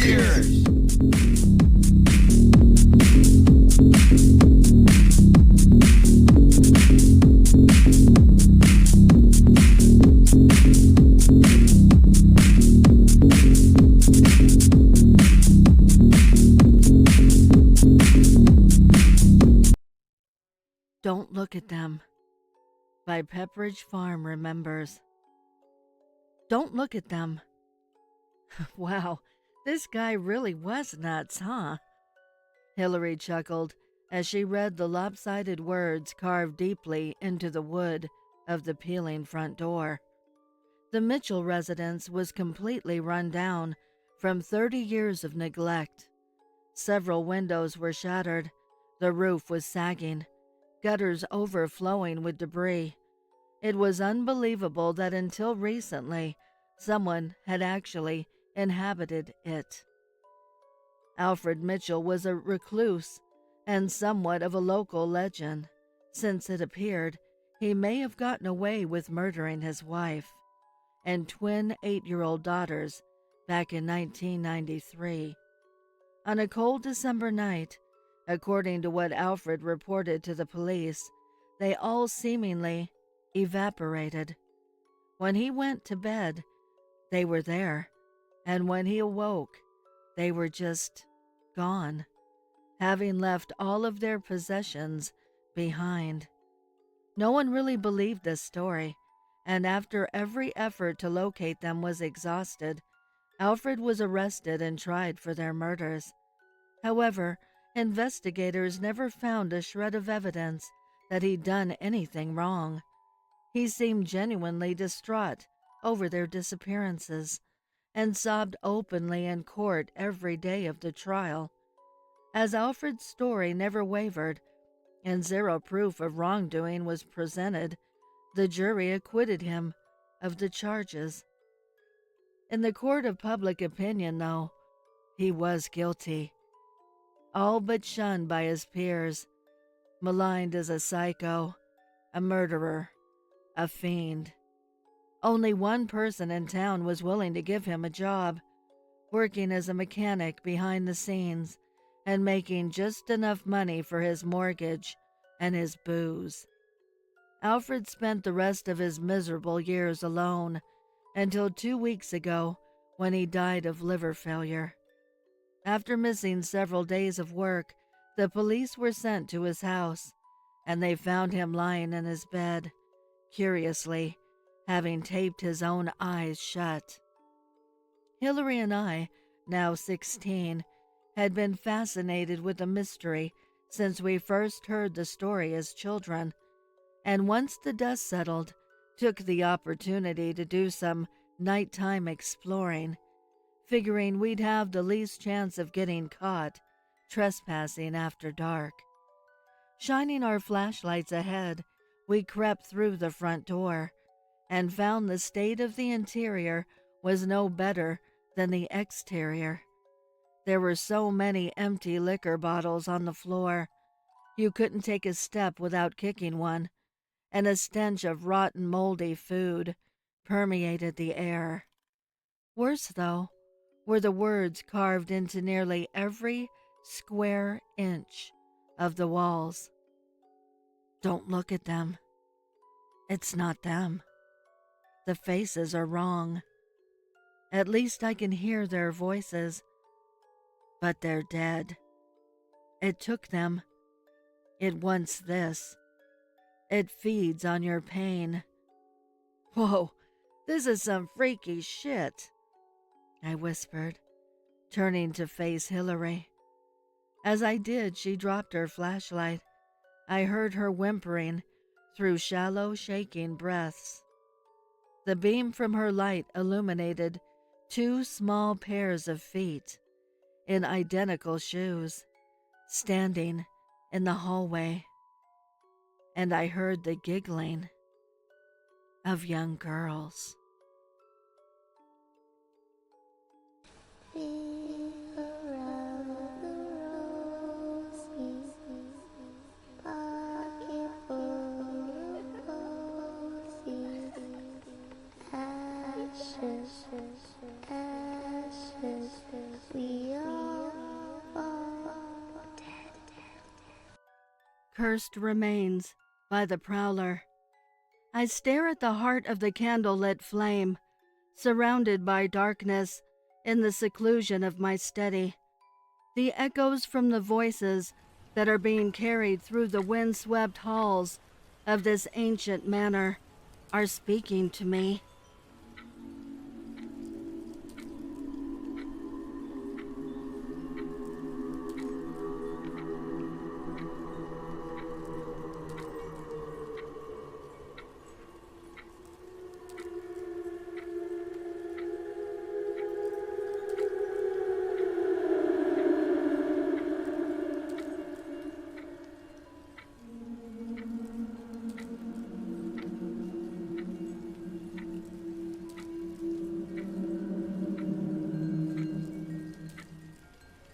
Cheers! Don't Look at Them by Pepperidge Farm Remembers. Don't look at them. Wow, this guy really was nuts, huh? Hillary chuckled as she read the lopsided words carved deeply into the wood of the peeling front door. The Mitchell residence was completely run down from 30 years of neglect. Several windows were shattered, the roof was sagging, gutters overflowing with debris. It was unbelievable that until recently, someone had actually inhabited it. Alfred Mitchell was a recluse and somewhat of a local legend, since it appeared he may have gotten away with murdering his wife and twin 8-year-old daughters back in 1993. On a cold December night, according to what Alfred reported to the police, they all seemingly evaporated. When he went to bed, they were there, and when he awoke, they were just gone, having left all of their possessions behind. No one really believed this story, and after every effort to locate them was exhausted, Alfred was arrested and tried for their murders. However, investigators never found a shred of evidence that he'd done anything wrong. He seemed genuinely distraught over their disappearances and sobbed openly in court every day of the trial. As Alfred's story never wavered and zero proof of wrongdoing was presented, the jury acquitted him of the charges. In the court of public opinion, though, he was guilty, all but shunned by his peers, maligned as a psycho, a murderer, a fiend. Only one person in town was willing to give him a job, working as a mechanic behind the scenes and making just enough money for his mortgage and his booze. Alfred spent the rest of his miserable years alone until 2 weeks ago when he died of liver failure. After missing several days of work, the police were sent to his house, and they found him lying in his bed, curiously, having taped his own eyes shut. Hillary and I, now 16, had been fascinated with the mystery since we first heard the story as children, and once the dust settled, took the opportunity to do some nighttime exploring, figuring we'd have the least chance of getting caught trespassing after dark. Shining our flashlights ahead, we crept through the front door and found the state of the interior was no better than the exterior. There were so many empty liquor bottles on the floor, you couldn't take a step without kicking one, and a stench of rotten, moldy food permeated the air. Worse, though, were the words carved into nearly every square inch of the walls. Don't look at them. It's not them. The faces are wrong. At least I can hear their voices. But they're dead. It took them. It wants this. It feeds on your pain. Whoa, this is some freaky shit, I whispered, turning to face Hillary. As I did, she dropped her flashlight. I heard her whimpering through shallow, shaking breaths. The beam from her light illuminated 2 small pairs of feet in identical shoes, standing in the hallway, and I heard the giggling of young girls. Ashes, we cursed remains by the prowler. I stare at the heart of the candlelit flame, surrounded by darkness in the seclusion of my study. The echoes from the voices that are being carried through the windswept halls of this ancient manor are speaking to me.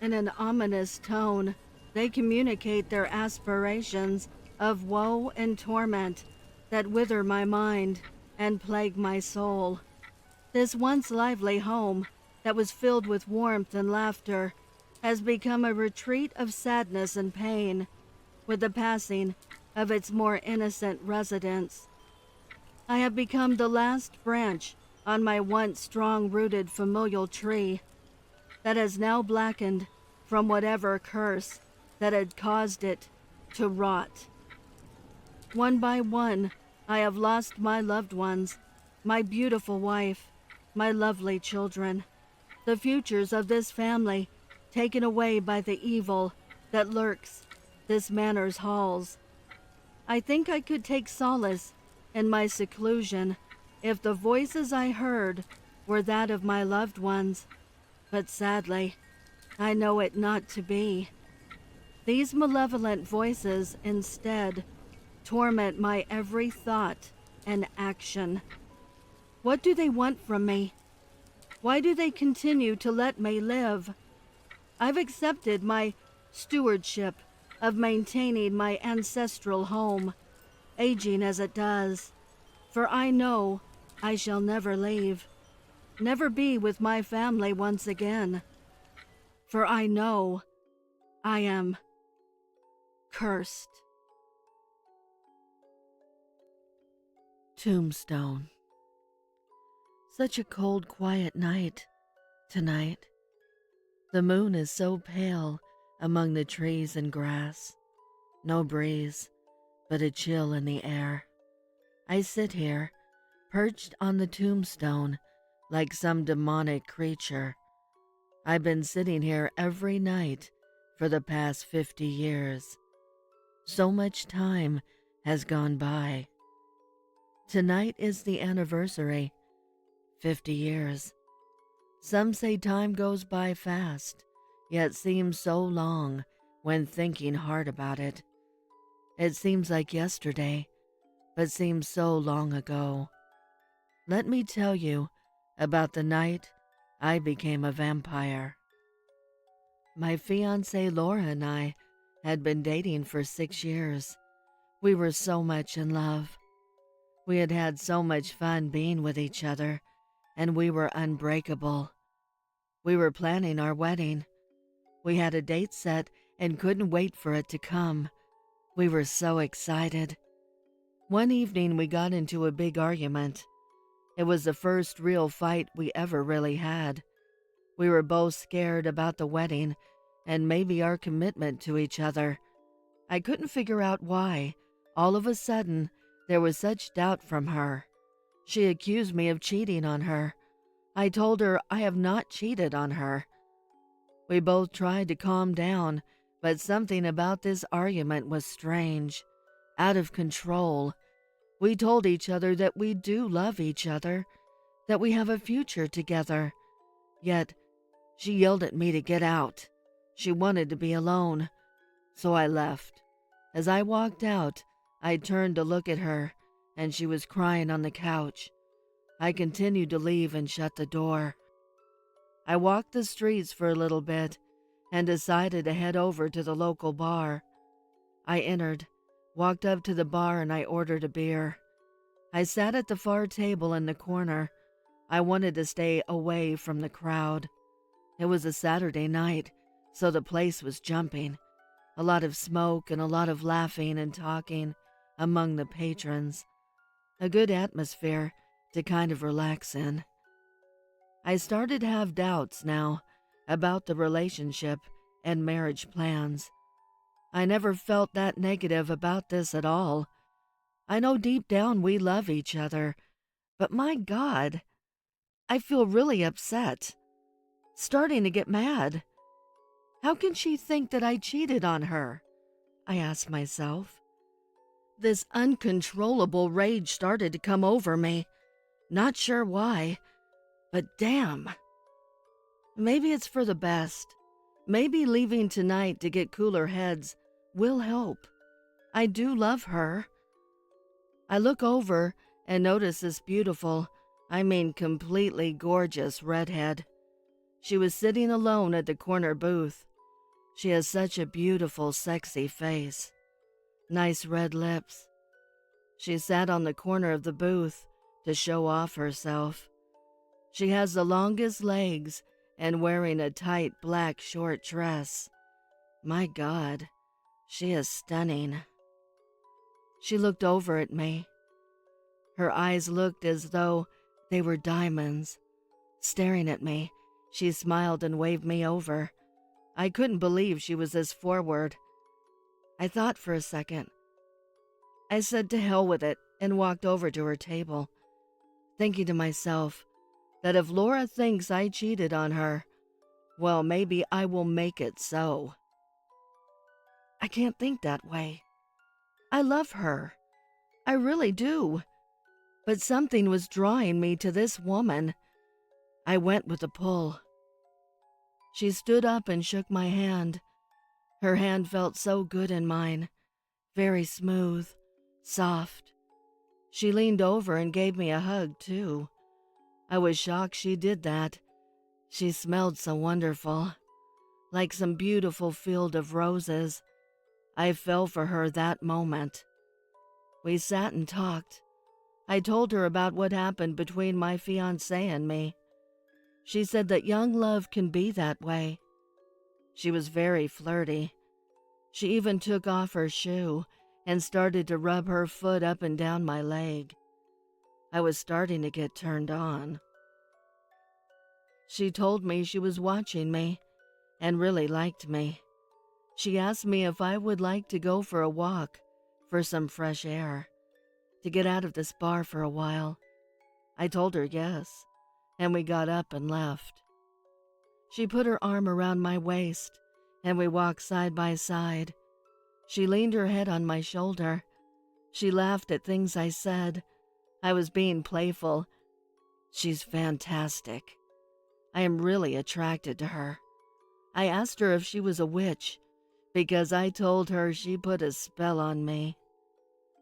In an ominous tone, they communicate their aspirations of woe and torment that wither my mind and plague my soul. This once lively home that was filled with warmth and laughter has become a retreat of sadness and pain with the passing of its more innocent residents. I have become the last branch on my once strong-rooted familial tree that has now blackened from whatever curse that had caused it to rot. One by one, I have lost my loved ones, my beautiful wife, my lovely children, the futures of this family taken away by the evil that lurks this manor's halls. I think I could take solace in my seclusion if the voices I heard were that of my loved ones, but sadly, I know it not to be. These malevolent voices instead torment my every thought and action. What do they want from me? Why do they continue to let me live? I've accepted my stewardship of maintaining my ancestral home, aging as it does, for I know I shall never leave, never be with my family once again. For I know I am cursed. Tombstone. Such a cold, quiet night tonight. The moon is so pale among the trees and grass. No breeze, but a chill in the air. I sit here, perched on the tombstone like some demonic creature. I've been sitting here every night for the past 50 years. So much time has gone by. Tonight is the anniversary, 50 years. Some say time goes by fast, yet seems so long when thinking hard about it. It seems like yesterday, but seems so long ago. Let me tell you about the night I became a vampire. My fiancée Laura and I had been dating for 6 years. We were so much in love. We had had so much fun being with each other, and we were unbreakable. We were planning our wedding. We had a date set and couldn't wait for it to come. We were so excited. One evening we got into a big argument. It was the first real fight we ever really had. We were both scared about the wedding and maybe our commitment to each other. I couldn't figure out why. All of a sudden, there was such doubt from her. She accused me of cheating on her. I told her I have not cheated on her. We both tried to calm down, but something about this argument was strange, out of control. We told each other that we do love each other, that we have a future together. Yet, she yelled at me to get out. She wanted to be alone. So I left. As I walked out, I turned to look at her, and she was crying on the couch. I continued to leave and shut the door. I walked the streets for a little bit and decided to head over to the local bar. I entered, walked up to the bar, and I ordered a beer. I sat at the far table in the corner. I wanted to stay away from the crowd. It was a Saturday night, so the place was jumping. A lot of smoke and a lot of laughing and talking among the patrons. A good atmosphere to kind of relax in. I started to have doubts now about the relationship and marriage plans. I never felt that negative about this at all. I know deep down we love each other, but my God, I feel really upset. Starting to get mad. How can she think that I cheated on her? I asked myself. This uncontrollable rage started to come over me. Not sure why, but damn. Maybe it's for the best. Maybe leaving tonight to get cooler heads will help. I do love her. I look over and notice this beautiful, completely gorgeous redhead. She was sitting alone at the corner booth. She has such a beautiful, sexy face. Nice red lips. She sat on the corner of the booth to show off herself. She has the longest legs and wearing a tight black short dress. My God, she is stunning. She looked over at me. Her eyes looked as though they were diamonds. Staring at me, she smiled and waved me over. I couldn't believe she was this forward. I thought for a second. I said to hell with it and walked over to her table, thinking to myself that if Laura thinks I cheated on her, well, maybe I will make it so. I can't think that way. I love her. I really do. But something was drawing me to this woman. I went with a pull. She stood up and shook my hand. Her hand felt so good in mine, very smooth, soft. She leaned over and gave me a hug, too. I was shocked she did that. She smelled so wonderful, like some beautiful field of roses. I fell for her that moment. We sat and talked. I told her about what happened between my fiancé and me. She said that young love can be that way. She was very flirty. She even took off her shoe and started to rub her foot up and down my leg. I was starting to get turned on. She told me she was watching me and really liked me. She asked me if I would like to go for a walk for some fresh air, to get out of this bar for a while. I told her yes, and we got up and left. She put her arm around my waist, and we walked side by side. She leaned her head on my shoulder. She laughed at things I said. I was being playful. She's fantastic. I am really attracted to her. I asked her if she was a witch, because I told her she put a spell on me.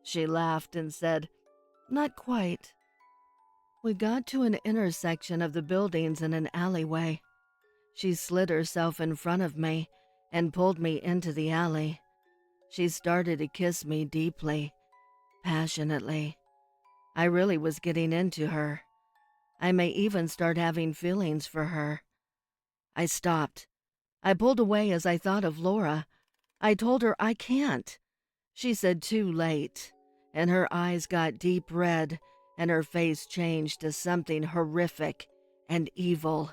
She laughed and said, "Not quite." We got to an intersection of the buildings in an alleyway. She slid herself in front of me and pulled me into the alley. She started to kiss me deeply, passionately. I really was getting into her. I may even start having feelings for her. I stopped. I pulled away as I thought of Laura. I told her I can't. She said too late, and her eyes got deep red, and her face changed to something horrific and evil.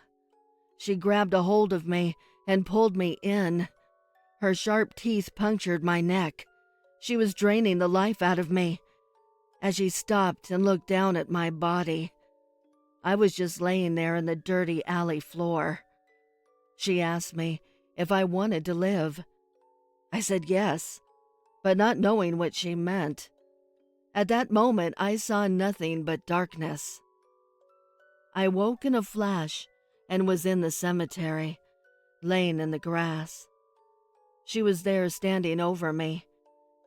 She grabbed a hold of me and pulled me in. Her sharp teeth punctured my neck. She was draining the life out of me. As she stopped and looked down at my body, I was just laying there in the dirty alley floor. She asked me if I wanted to live. I said yes, but not knowing what she meant. At that moment, I saw nothing but darkness. I woke in a flash and was in the cemetery, laying in the grass. She was there standing over me.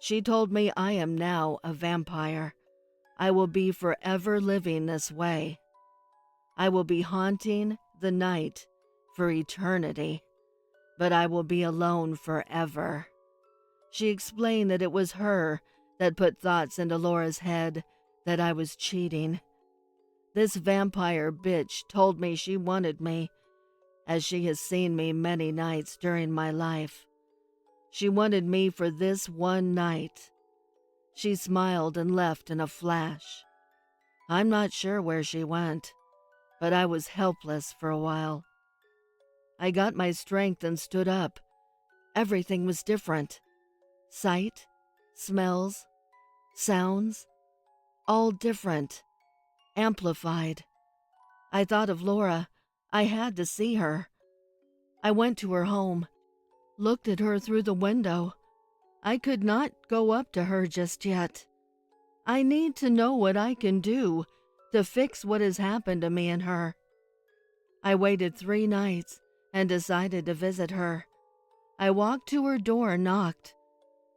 She told me I am now a vampire. I will be forever living this way. I will be haunting the night for eternity, but I will be alone forever. She explained that it was her that put thoughts into Laura's head that I was cheating. This vampire bitch told me she wanted me, as she has seen me many nights during my life. She wanted me for this one night. She smiled and left in a flash. I'm not sure where she went, but I was helpless for a while. I got my strength and stood up. Everything was different. Sight, smells, sounds, all different, amplified. I thought of Laura. I had to see her. I went to her home, looked at her through the window. I could not go up to her just yet. I need to know what I can do to fix what has happened to me and her. I waited 3 nights and decided to visit her. I walked to her door and knocked.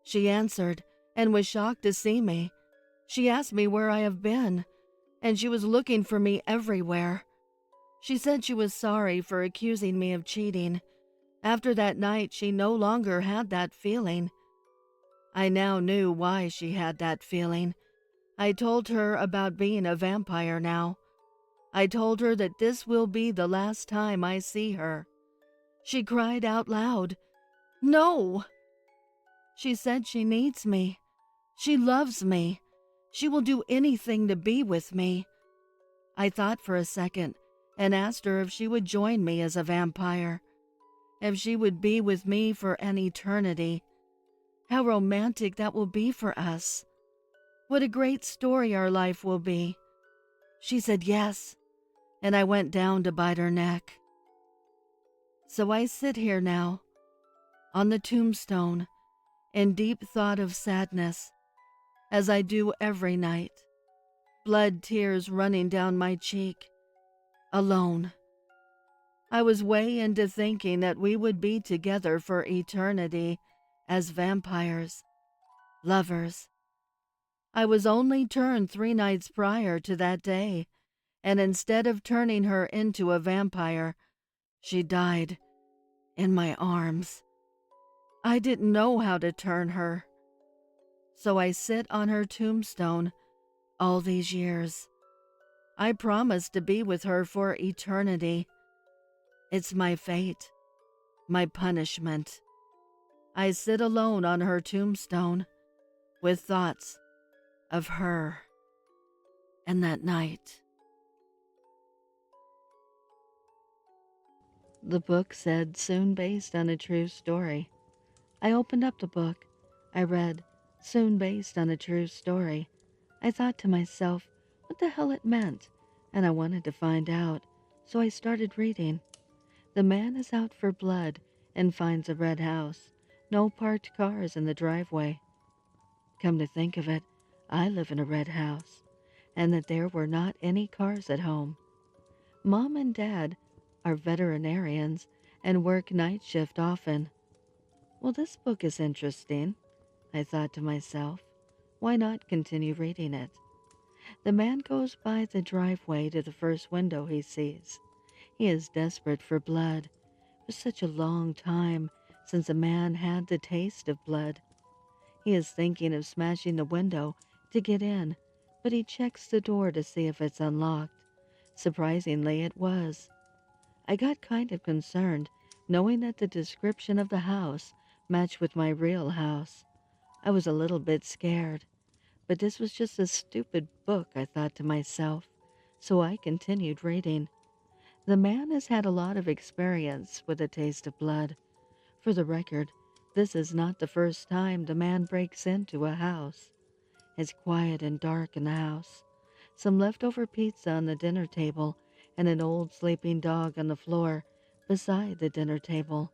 She answered and was shocked to see me. She asked me where I have been, and she was looking for me everywhere. She said she was sorry for accusing me of cheating. After that night, she no longer had that feeling. I now knew why she had that feeling. I told her about being a vampire now. I told her that this will be the last time I see her. She cried out loud, "No!" She said she needs me. She loves me. She will do anything to be with me. I thought for a second and asked her if she would join me as a vampire, if she would be with me for an eternity. How romantic that will be for us. What a great story our life will be. She said yes, and I went down to bite her neck. So I sit here now, on the tombstone, in deep thought of sadness, as I do every night, blood tears running down my cheek, alone. I was way into thinking that we would be together for eternity as vampires, lovers. I was only turned 3 nights prior to that day, and instead of turning her into a vampire, she died in my arms. I didn't know how to turn her. So I sit on her tombstone all these years. I promised to be with her for eternity. It's my fate, my punishment. I sit alone on her tombstone with thoughts of her and that night. The book said soon based on a true story. I opened up the book. I read, soon based on a true story. I thought to myself, what the hell it meant, and I wanted to find out, so I started reading. The man is out for blood and finds a red house. No parked cars in the driveway. Come to think of it, I live in a red house, and that there were not any cars at home. Mom and Dad are veterinarians and work night shift often. Well, this book is interesting, I thought to myself. Why not continue reading it? The man goes by the driveway to the first window he sees. He is desperate for blood. It was such a long time since a man had the taste of blood. He is thinking of smashing the window to get in, but he checks the door to see if it's unlocked. Surprisingly, it was. I got kind of concerned, knowing that the description of the house matched with my real house. I was a little bit scared, but this was just a stupid book, I thought to myself, so I continued reading. The man has had a lot of experience with a taste of blood. For the record, this is not the first time the man breaks into a house. It's quiet and dark in the house. Some leftover pizza on the dinner table and an old sleeping dog on the floor beside the dinner table.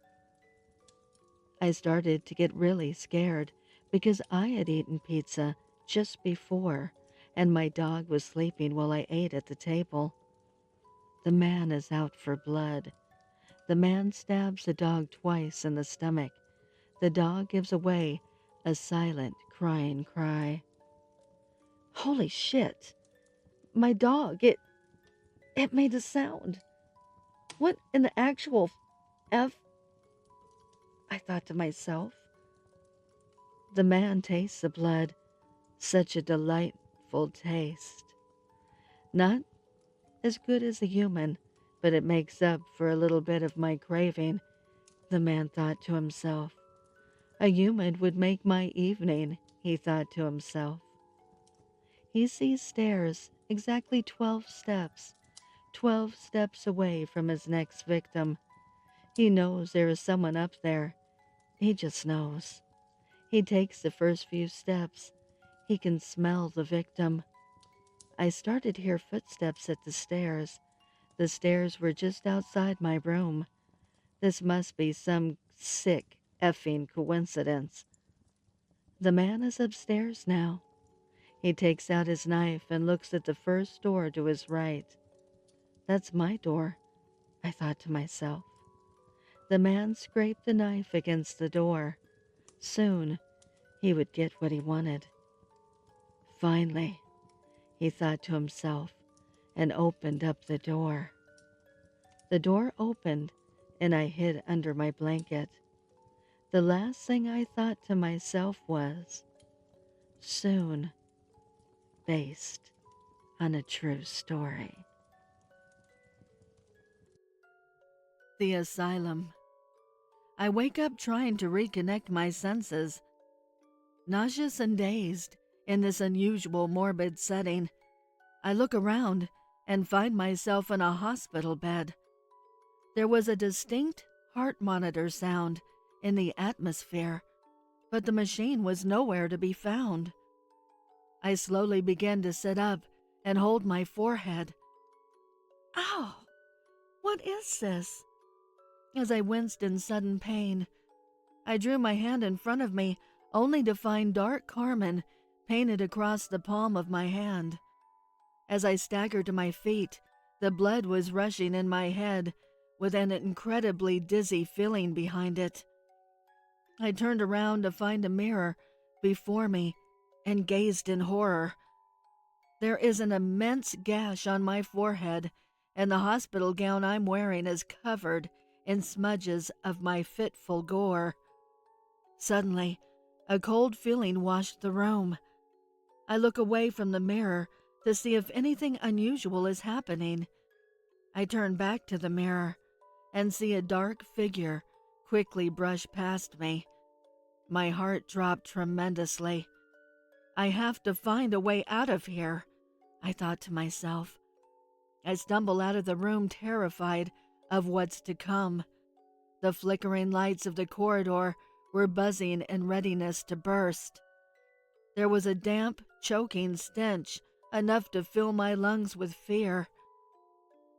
I started to get really scared because I had eaten pizza just before, and my dog was sleeping while I ate at the table. The man is out for blood. The man stabs the dog twice in the stomach. The dog gives away a silent, crying cry. Holy shit! My dog, it made a sound. What in the actual F? I thought to myself. The man tastes the blood. Such a delightful taste. Not as good as a human, but it makes up for a little bit of my craving, the man thought to himself. A human would make my evening, he thought to himself. He sees stairs, exactly 12 steps, 12 steps away from his next victim. He knows there is someone up there. He just knows. He takes the first few steps. He can smell the victim. I started to hear footsteps at the stairs. The stairs were just outside my room. This must be some sick effing coincidence. The man is upstairs now. He takes out his knife and looks at the first door to his right. That's my door, I thought to myself. The man scraped the knife against the door. Soon, he would get what he wanted. Finally, he thought to himself, and opened up the door. The door opened, and I hid under my blanket. The last thing I thought to myself was, soon, based on a true story. The Asylum. I wake up trying to reconnect my senses. Nauseous and dazed in this unusual morbid setting, I look around and find myself in a hospital bed. There was a distinct heart monitor sound in the atmosphere, but the machine was nowhere to be found. I slowly began to sit up and hold my forehead. Ow! What is this? As I winced in sudden pain, I drew my hand in front of me, only to find dark carmine painted across the palm of my hand. As I staggered to my feet, the blood was rushing in my head with an incredibly dizzy feeling behind it. I turned around to find a mirror before me and gazed in horror. There is an immense gash on my forehead, and the hospital gown I'm wearing is covered in smudges of my fitful gore. Suddenly, a cold feeling washed the room. I look away from the mirror to see if anything unusual is happening. I turn back to the mirror and see a dark figure quickly brush past me. My heart dropped tremendously. I have to find a way out of here, I thought to myself. I stumble out of the room terrified of what's to come. The flickering lights of the corridor were buzzing in readiness to burst. There was a damp, choking stench, enough to fill my lungs with fear.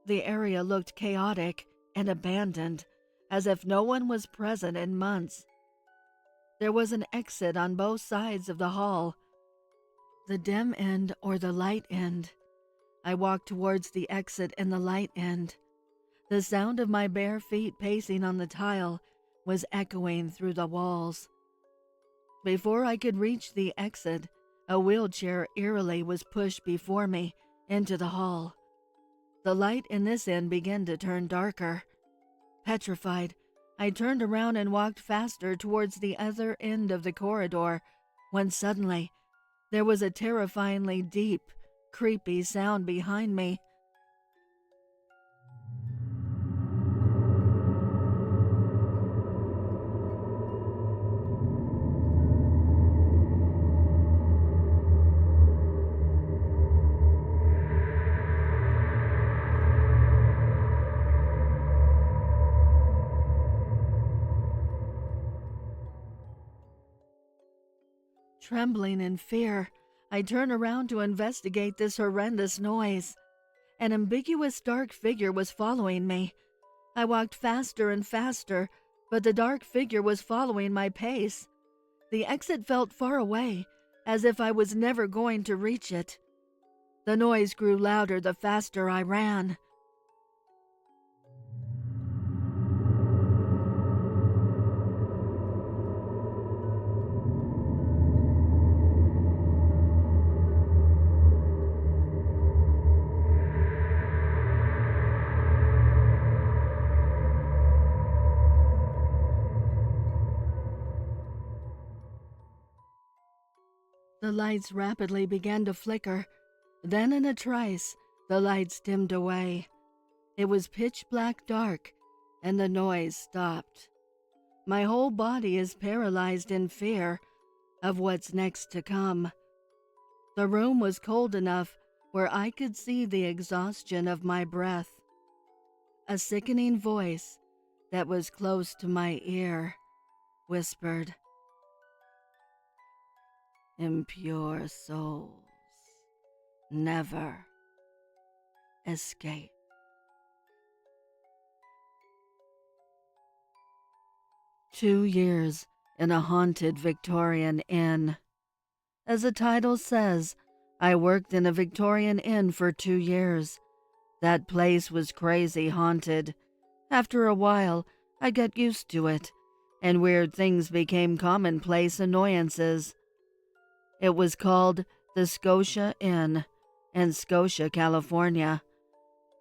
The area looked chaotic and abandoned, as if no one was present in months. There was an exit on both sides of the hall, the dim end or the light end. I walked towards the exit and the light end. The sound of my bare feet pacing on the tile was echoing through the walls. Before I could reach the exit, a wheelchair eerily was pushed before me into the hall. The light in this end began to turn darker. Petrified, I turned around and walked faster towards the other end of the corridor, when suddenly there was a terrifyingly deep, creepy sound behind me. Trembling in fear, I turned around to investigate this horrendous noise. An ambiguous dark figure was following me. I walked faster and faster, but the dark figure was following my pace. The exit felt far away, as if I was never going to reach it. The noise grew louder the faster I ran. The lights rapidly began to flicker. Then in a trice, the lights dimmed away. It was pitch black dark, and the noise stopped. My whole body is paralyzed in fear of what's next to come. The room was cold enough where I could see the exhaustion of my breath. A sickening voice that was close to my ear whispered, "Impure souls never escape." 2 years in a haunted Victorian inn. As the title says, I worked in a Victorian inn for 2 years. That place was crazy haunted. After a while, I got used to it, and weird things became commonplace annoyances. It was called the Scotia Inn in Scotia, California.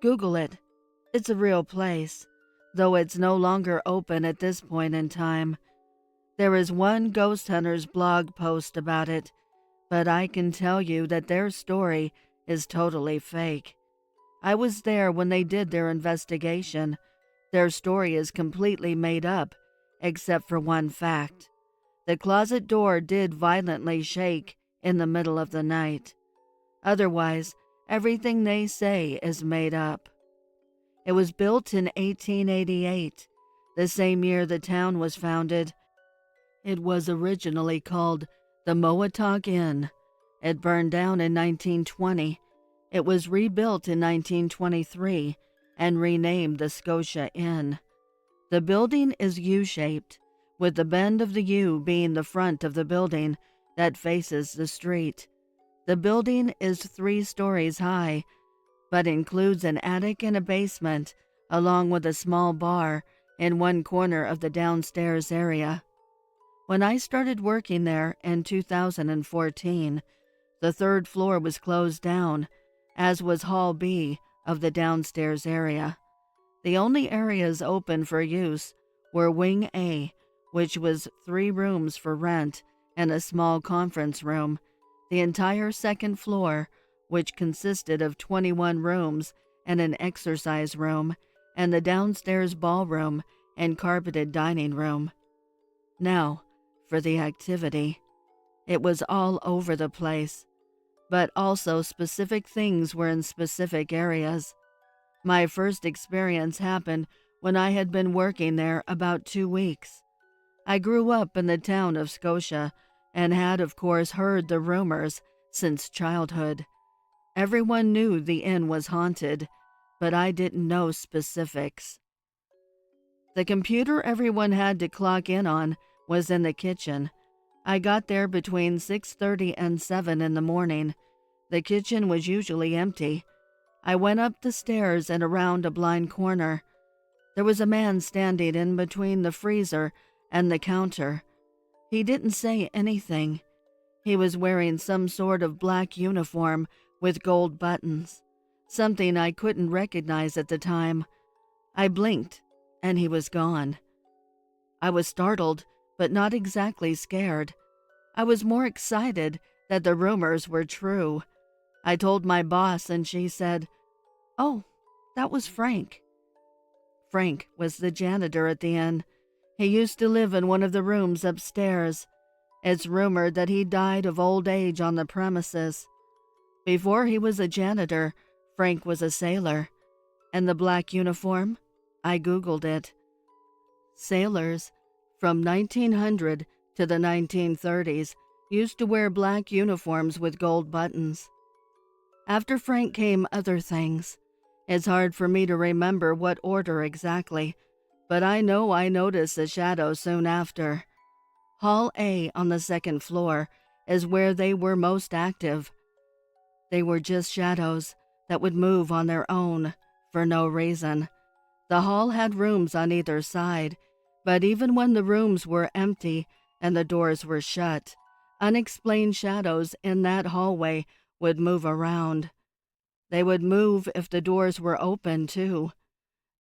Google it. It's a real place, though it's no longer open at this point in time. There is one ghost hunter's blog post about it, but I can tell you that their story is totally fake. I was there when they did their investigation. Their story is completely made up, except for one fact. The closet door did violently shake in the middle of the night. Otherwise, everything they say is made up. It was built in 1888, the same year the town was founded. It was originally called the Moatok Inn. It burned down in 1920. It was rebuilt in 1923 and renamed the Scotia Inn. The building is U-shaped, with the bend of the U being the front of the building that faces the street. The building is 3 stories high, but includes an attic and a basement, along with a small bar in one corner of the downstairs area. When I started working there in 2014, the 3rd floor was closed down, as was Hall B of the downstairs area. The only areas open for use were Wing A, which was 3 rooms for rent and a small conference room, the entire 2nd floor, which consisted of 21 rooms and an exercise room, and the downstairs ballroom and carpeted dining room. Now, for the activity. It was all over the place, but also specific things were in specific areas. My first experience happened when I had been working there about 2 weeks. I grew up in the town of Scotia and had, of course, heard the rumors since childhood. Everyone knew the inn was haunted, but I didn't know specifics. The computer everyone had to clock in on was in the kitchen. I got there between 6:30 and 7 in the morning. The kitchen was usually empty. I went up the stairs and around a blind corner. There was a man standing in between the freezer and the counter. He didn't say anything. He was wearing some sort of black uniform with gold buttons, something I couldn't recognize at the time. I blinked, and he was gone. I was startled, but not exactly scared. I was more excited that the rumors were true. I told my boss, and she said, "Oh, that was Frank." Frank was the janitor at the inn. He used to live in one of the rooms upstairs. It's rumored that he died of old age on the premises. Before he was a janitor, Frank was a sailor. And the black uniform? I Googled it. Sailors from 1900 to the 1930s used to wear black uniforms with gold buttons. After Frank came other things. It's hard for me to remember what order exactly, but I know I noticed a shadow soon after. Hall A on the 2nd floor is where they were most active. They were just shadows that would move on their own for no reason. The hall had rooms on either side, but even when the rooms were empty and the doors were shut, unexplained shadows in that hallway would move around. They would move if the doors were open, too.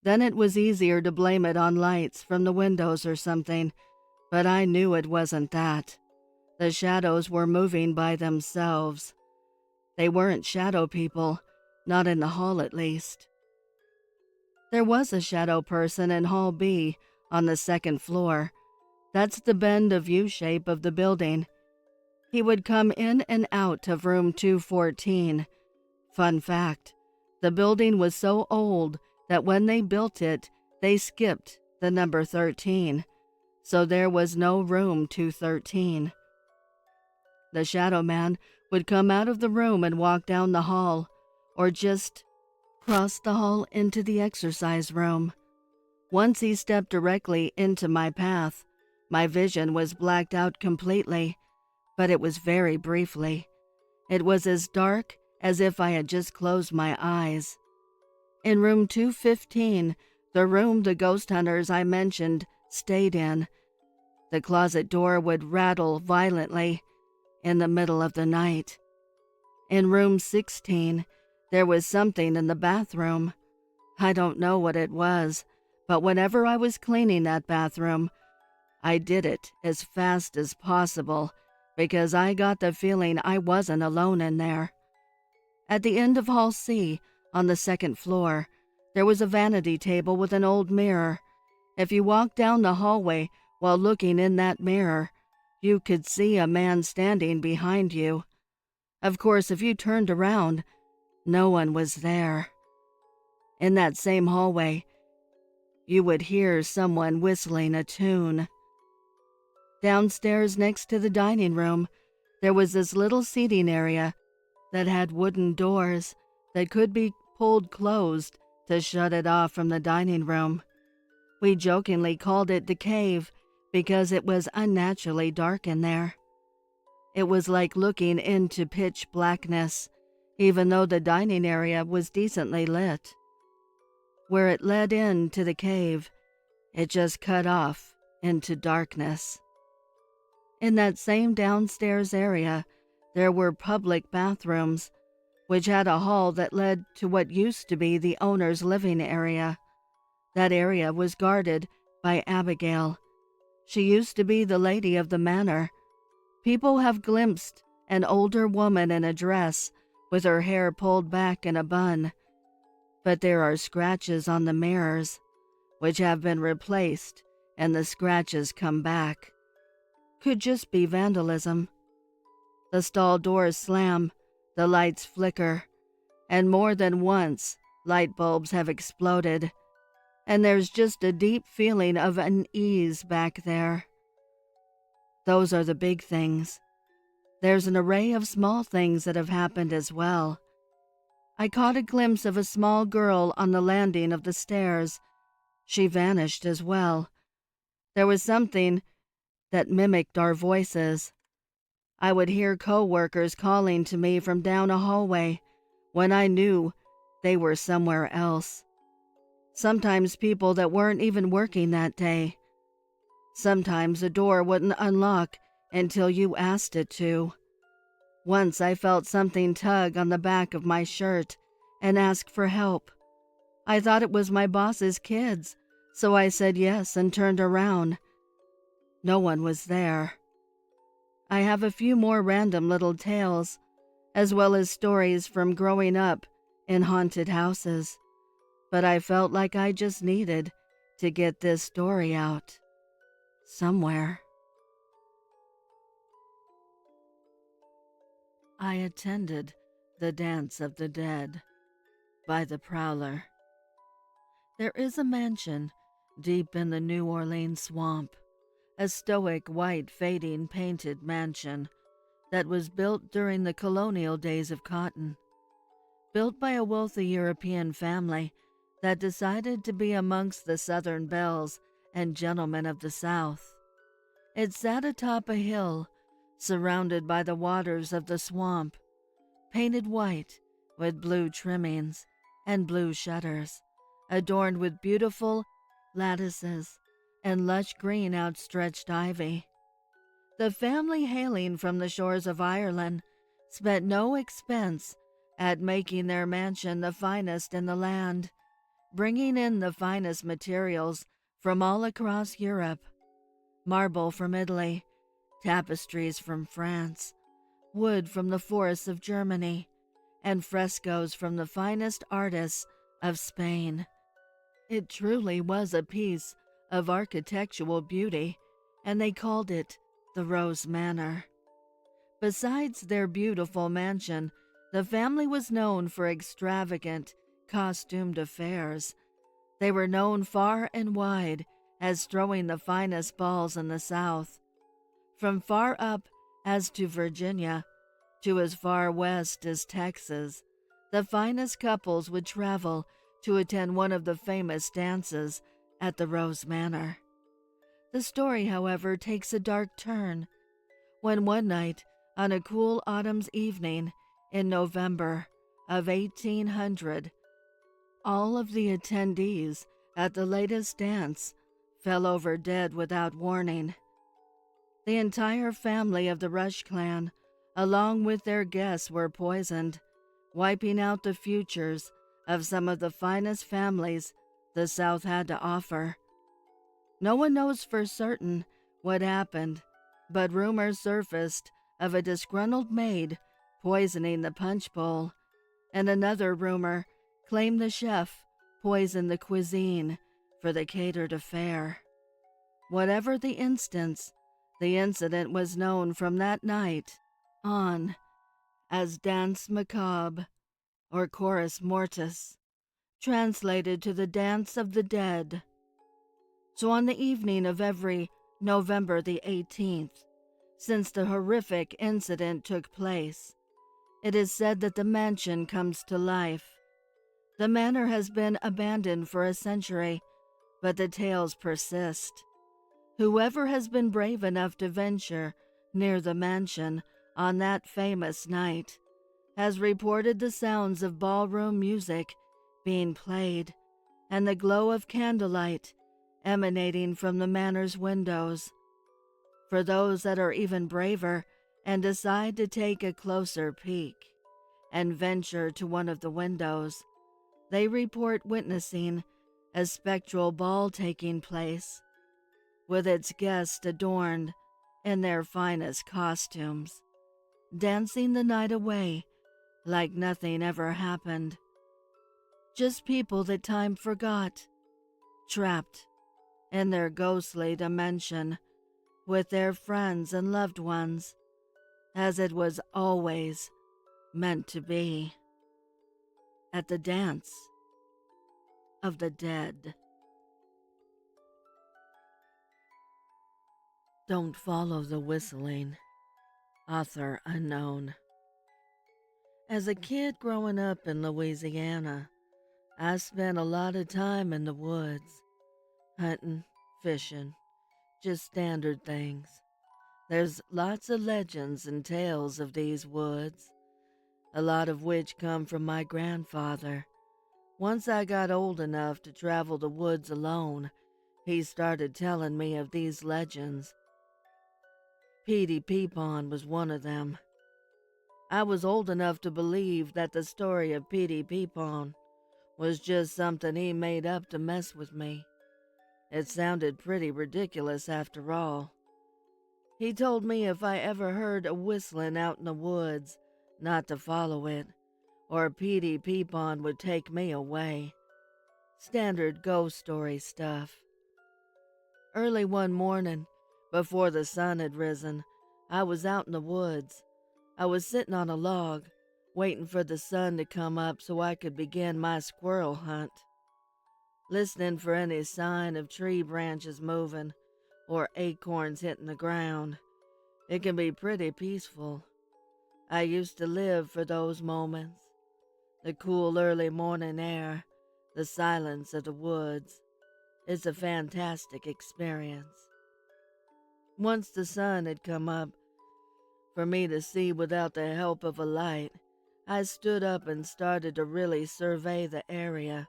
Then it was easier to blame it on lights from the windows or something, but I knew it wasn't that. The shadows were moving by themselves. They weren't shadow people, not in the hall at least. There was a shadow person in Hall B on the 2nd floor. That's the bend of U-shape of the building. He would come in and out of room 214. Fun fact, the building was so old that when they built it, they skipped the number 13, so there was no room 213. The shadow man would come out of the room and walk down the hall, or just cross the hall into the exercise room. Once he stepped directly into my path, my vision was blacked out completely, but it was very briefly. It was as dark as if I had just closed my eyes. In room 215, the room the ghost hunters I mentioned stayed in, the closet door would rattle violently in the middle of the night. In room 16, there was something in the bathroom. I don't know what it was, but whenever I was cleaning that bathroom, I did it as fast as possible because I got the feeling I wasn't alone in there. At the end of Hall C, on the second floor, there was a vanity table with an old mirror. If you walked down the hallway while looking in that mirror, you could see a man standing behind you. Of course, if you turned around, no one was there. In that same hallway, you would hear someone whistling a tune. Downstairs next to the dining room, there was this little seating area that had wooden doors that could be pulled closed to shut it off from the dining room. We jokingly called it the cave because it was unnaturally dark in there. It was like looking into pitch blackness, even though the dining area was decently lit. Where it led into the cave, it just cut off into darkness. In that same downstairs area, there were public bathrooms, which had a hall that led to what used to be the owner's living area. That area was guarded by Abigail. She used to be the lady of the manor. People have glimpsed an older woman in a dress with her hair pulled back in a bun, but there are scratches on the mirrors, which have been replaced, and the scratches come back. Could just be vandalism. The stall doors slam, the lights flicker, and more than once, light bulbs have exploded, and there's just a deep feeling of unease back there. Those are the big things. There's an array of small things that have happened as well. I caught a glimpse of a small girl on the landing of the stairs. She vanished as well. There was something that mimicked our voices. I would hear co-workers calling to me from down a hallway when I knew they were somewhere else. Sometimes people that weren't even working that day. Sometimes a door wouldn't unlock until you asked it to. Once I felt something tug on the back of my shirt and ask for help. I thought it was my boss's kids, so I said yes and turned around. No one was there. I have a few more random little tales, as well as stories from growing up in haunted houses, but I felt like I just needed to get this story out somewhere. I attended the Dance of the Dead by the Prowler. There is a mansion deep in the New Orleans swamp, a stoic, white, fading, painted mansion that was built during the colonial days of cotton. Built by a wealthy European family that decided to be amongst the Southern belles and gentlemen of the South. It sat atop a hill, surrounded by the waters of the swamp, painted white with blue trimmings and blue shutters, adorned with beautiful lattices and lush green outstretched ivy. The family, hailing from the shores of Ireland, spent no expense at making their mansion the finest in the land, bringing in the finest materials from all across Europe: marble from Italy, tapestries from France, wood from the forests of Germany, and frescoes from the finest artists of Spain. It truly was a piece of architectural beauty, and they called it the Rose Manor. Besides their beautiful mansion, the family was known for extravagant, costumed affairs. They were known far and wide as throwing the finest balls in the South, from far up as to Virginia to as far west as Texas. The finest couples would travel to attend one of the famous dances at the Rose Manor. The story, however, takes a dark turn when one night, on a cool autumn's evening in November of 1800, all of the attendees at the latest dance fell over dead without warning. The entire family of the Rush clan, along with their guests, were poisoned, wiping out the futures of some of the finest families the South had to offer. No one knows for certain what happened, but rumors surfaced of a disgruntled maid poisoning the punch bowl, and another rumor claimed the chef poisoned the cuisine for the catered affair. Whatever the instance, the incident was known from that night on as Dance Macabre or Chorus Mortis, translated to the Dance of the Dead. So on the evening of every November the 18th, since the horrific incident took place, it is said that the mansion comes to life. The manor has been abandoned for a century, but the tales persist. Whoever has been brave enough to venture near the mansion on that famous night has reported the sounds of ballroom music being played and the glow of candlelight emanating from the manor's windows. For those that are even braver and decide to take a closer peek and venture to one of the windows, they report witnessing a spectral ball taking place, with its guests adorned in their finest costumes, dancing the night away like nothing ever happened. Just people that time forgot, trapped in their ghostly dimension with their friends and loved ones, as it was always meant to be, at the dance of the dead. Don't follow the whistling. Author unknown. As a kid growing up in Louisiana, I spent a lot of time in the woods, hunting, fishing, just standard things. There's lots of legends and tales of these woods, a lot of which come from my grandfather. Once I got old enough to travel the woods alone, he started telling me of these legends. Petey Peepon was one of them. I was old enough to believe that the story of Petey Peepon was just something he made up to mess with me. It sounded pretty ridiculous after all. He told me if I ever heard a whistling out in the woods, not to follow it, or Petey Peepon would take me away. Standard ghost story stuff. Early one morning, before the sun had risen, I was out in the woods. I was sitting on a log, waiting for the sun to come up so I could begin my squirrel hunt, listening for any sign of tree branches moving or acorns hitting the ground. It can be pretty peaceful. I used to live for those moments. The cool early morning air, the silence of the woods. It's a fantastic experience. Once the sun had come up, for me to see without the help of a light, I stood up and started to really survey the area,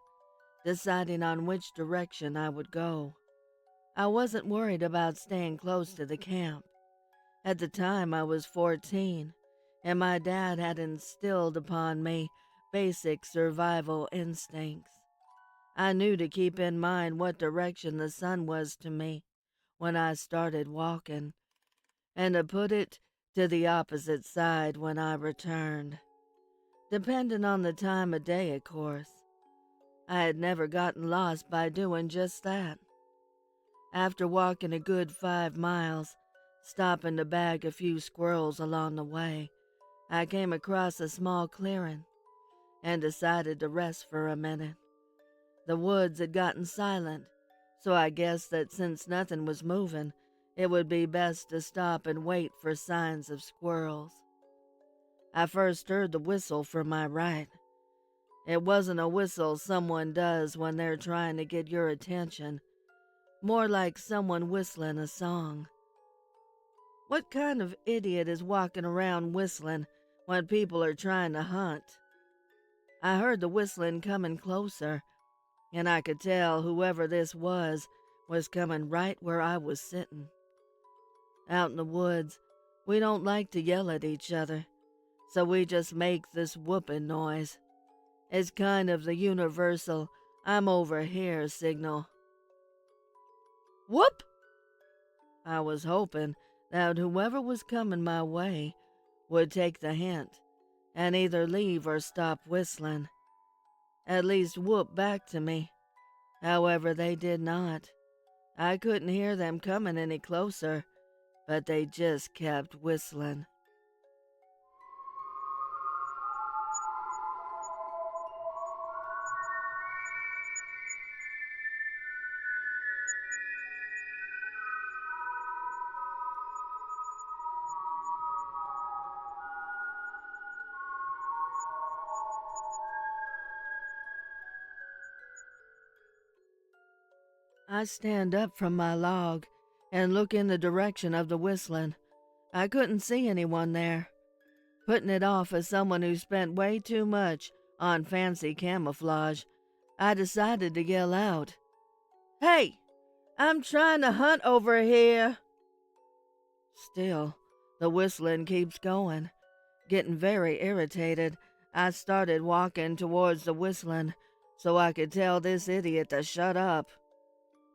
deciding on which direction I would go. I wasn't worried about staying close to the camp. At the time I was 14, and my dad had instilled upon me basic survival instincts. I knew to keep in mind what direction the sun was to me when I started walking, and to put it to the opposite side when I returned, depending on the time of day, of course. I had never gotten lost by doing just that. After walking a good 5 miles, stopping to bag a few squirrels along the way, I came across a small clearing and decided to rest for a minute. The woods had gotten silent, so I guessed that since nothing was moving, it would be best to stop and wait for signs of squirrels. I first heard the whistle from my right. It wasn't a whistle someone does when they're trying to get your attention, more like someone whistling a song. What kind of idiot is walking around whistling when people are trying to hunt? I heard the whistling coming closer, and I could tell whoever this was coming right where I was sitting. Out in the woods, we don't like to yell at each other, so we just make this whooping noise. It's kind of the universal "I'm over here" signal. Whoop! I was hoping that whoever was coming my way would take the hint and either leave or stop whistling. At least whoop back to me. However, they did not. I couldn't hear them coming any closer, but they just kept whistling. I stand up from my log and look in the direction of the whistling. I couldn't see anyone there. Putting it off as someone who spent way too much on fancy camouflage, I decided to yell out, "Hey, I'm trying to hunt over here." Still, the whistling keeps going. Getting very irritated, I started walking towards the whistling so I could tell this idiot to shut up.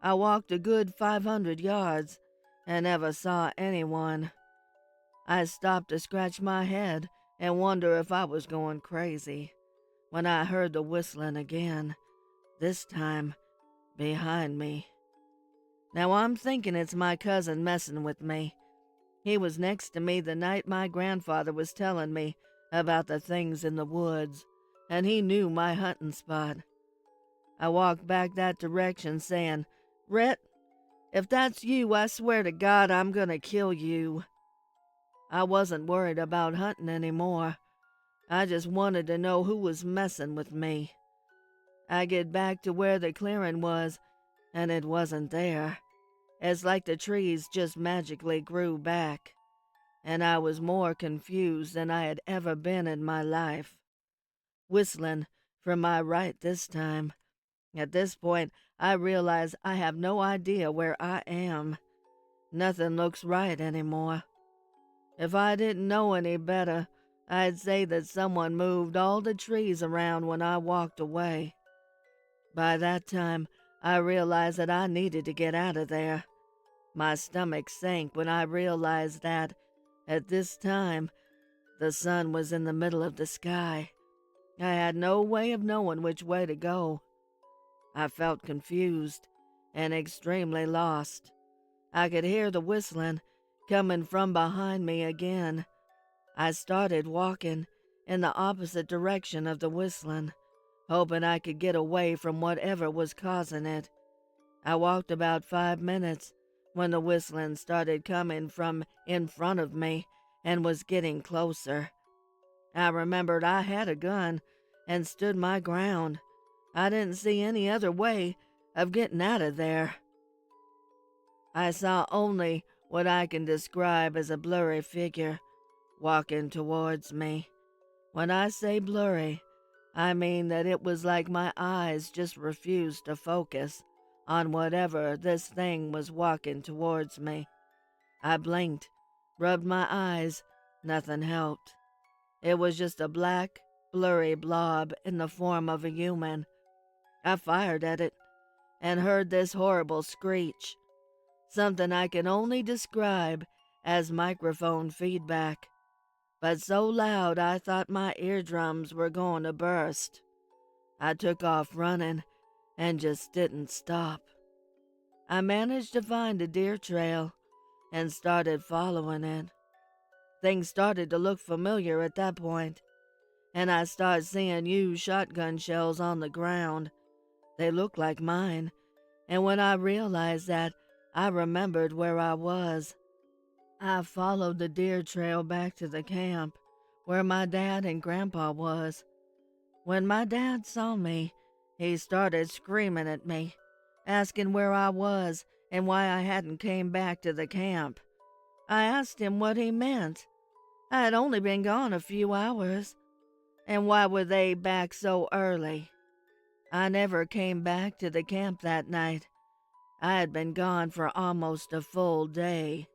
I walked a good 500 yards and never saw anyone. I stopped to scratch my head and wonder if I was going crazy when I heard the whistling again, this time behind me. Now I'm thinking it's my cousin messing with me. He was next to me the night my grandfather was telling me about the things in the woods, and he knew my hunting spot. I walked back that direction saying, "Rhett, if that's you, I swear to God I'm gonna kill you." I wasn't worried about hunting anymore. I just wanted to know who was messing with me. I get back to where the clearing was, and it wasn't there. It's like the trees just magically grew back, and I was more confused than I had ever been in my life. Whistling from my right this time. At this point, I realize I have no idea where I am. Nothing looks right anymore. If I didn't know any better, I'd say that someone moved all the trees around when I walked away. By that time, I realized that I needed to get out of there. My stomach sank when I realized that, at this time, the sun was in the middle of the sky. I had no way of knowing which way to go. I felt confused and extremely lost. I could hear the whistling coming from behind me again. I started walking in the opposite direction of the whistling, hoping I could get away from whatever was causing it. I walked about 5 minutes when the whistling started coming from in front of me and was getting closer. I remembered I had a gun and stood my ground. I didn't see any other way of getting out of there. I saw only what I can describe as a blurry figure walking towards me. When I say blurry, I mean that it was like my eyes just refused to focus on whatever this thing was walking towards me. I blinked, rubbed my eyes, nothing helped. It was just a black, blurry blob in the form of a human. I fired at it and heard this horrible screech, something I can only describe as microphone feedback, but so loud I thought my eardrums were going to burst. I took off running and just didn't stop. I managed to find a deer trail and started following it. Things started to look familiar at that point, and I started seeing used shotgun shells on the ground. They looked like mine, and when I realized that, I remembered where I was. I followed the deer trail back to the camp, where my dad and grandpa was. When my dad saw me, he started screaming at me, asking where I was and why I hadn't came back to the camp. I asked him what he meant. I had only been gone a few hours, and why were they back so early? I never came back to the camp that night. I had been gone for almost a full day.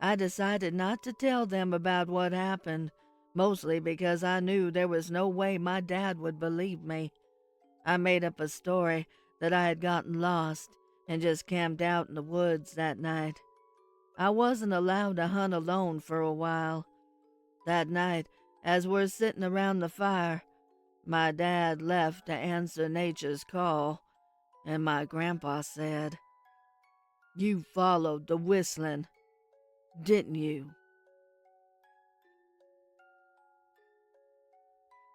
I decided not to tell them about what happened, mostly because I knew there was no way my dad would believe me. I made up a story that I had gotten lost and just camped out in the woods that night. I wasn't allowed to hunt alone for a while. That night, as we're sitting around the fire, my dad left to answer nature's call, and my grandpa said, "You followed the whistling, didn't you?"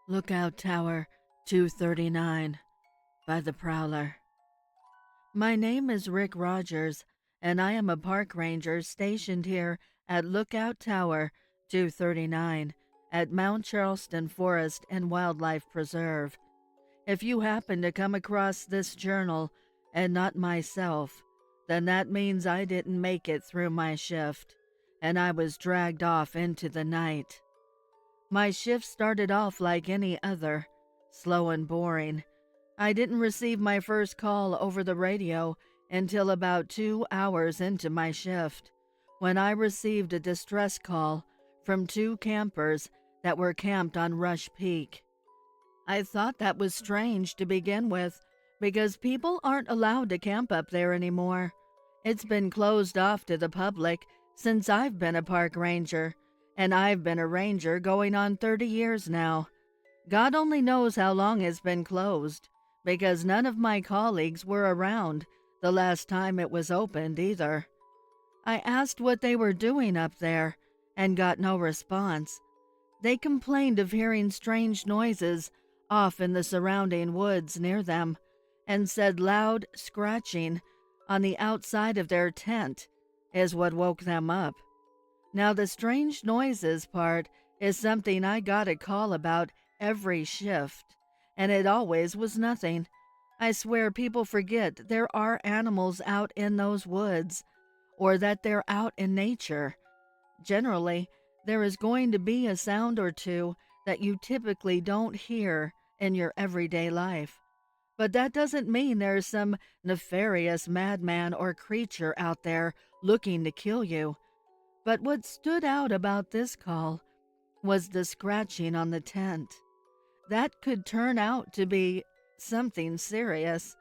Lookout Tower 239 by the Prowler. My name is Rick Rogers, and I am a park ranger stationed here at Lookout Tower 239 at Mount Charleston Forest and Wildlife Preserve. If you happen to come across this journal and not myself, then that means I didn't make it through my shift, and I was dragged off into the night. My shift started off like any other, slow and boring. I didn't receive my first call over the radio until about 2 hours into my shift, when I received a distress call from 2 campers that were camped on Rush Peak. I thought that was strange to begin with, because people aren't allowed to camp up there anymore. It's been closed off to the public since I've been a park ranger, and I've been a ranger going on 30 years now. God only knows how long it's been closed, because none of my colleagues were around the last time it was opened either. I asked what they were doing up there and got no response. They complained of hearing strange noises off in the surrounding woods near them, and said loud scratching on the outside of their tent is what woke them up. Now, the strange noises part is something I got a call about every shift, and it always was nothing. I swear people forget there are animals out in those woods, or that they're out in nature. Generally, there is going to be a sound or two that you typically don't hear in your everyday life. But that doesn't mean there's some nefarious madman or creature out there looking to kill you. But what stood out about this call was the scratching on the tent. That could turn out to be something serious.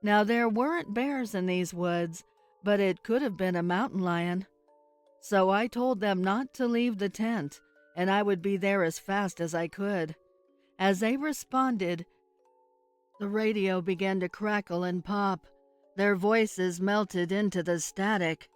Now, there weren't bears in these woods, but it could have been a mountain lion. So I told them not to leave the tent, and I would be there as fast as I could. As they responded, the radio began to crackle and pop. Their voices melted into the static.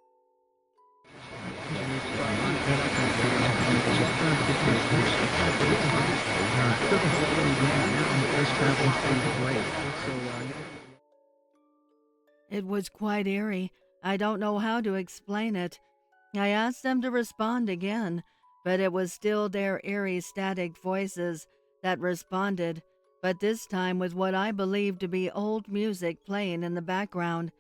It was quite eerie. I don't know how to explain it. I asked them to respond again, but it was still their eerie static voices that responded, but this time with what I believed to be old music playing in the background.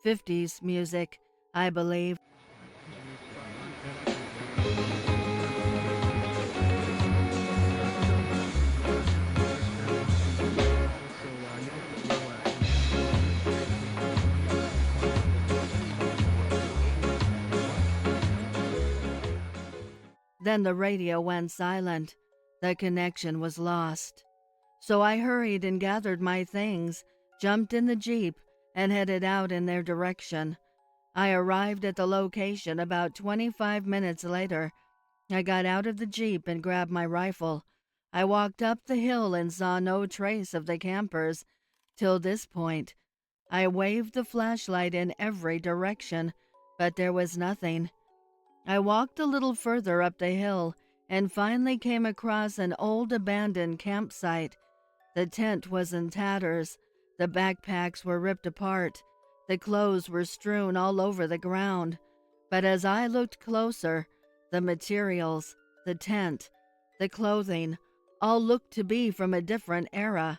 50s music, I believe. Then the radio went silent. The connection was lost. So I hurried and gathered my things, jumped in the Jeep, and headed out in their direction. I arrived at the location about 25 minutes later. I got out of the Jeep and grabbed my rifle. I walked up the hill and saw no trace of the campers. Till this point, I waved the flashlight in every direction, but there was nothing. I walked a little further up the hill and finally came across an old abandoned campsite. The tent was in tatters, the backpacks were ripped apart, the clothes were strewn all over the ground. But as I looked closer, the materials, the tent, the clothing, all looked to be from a different era.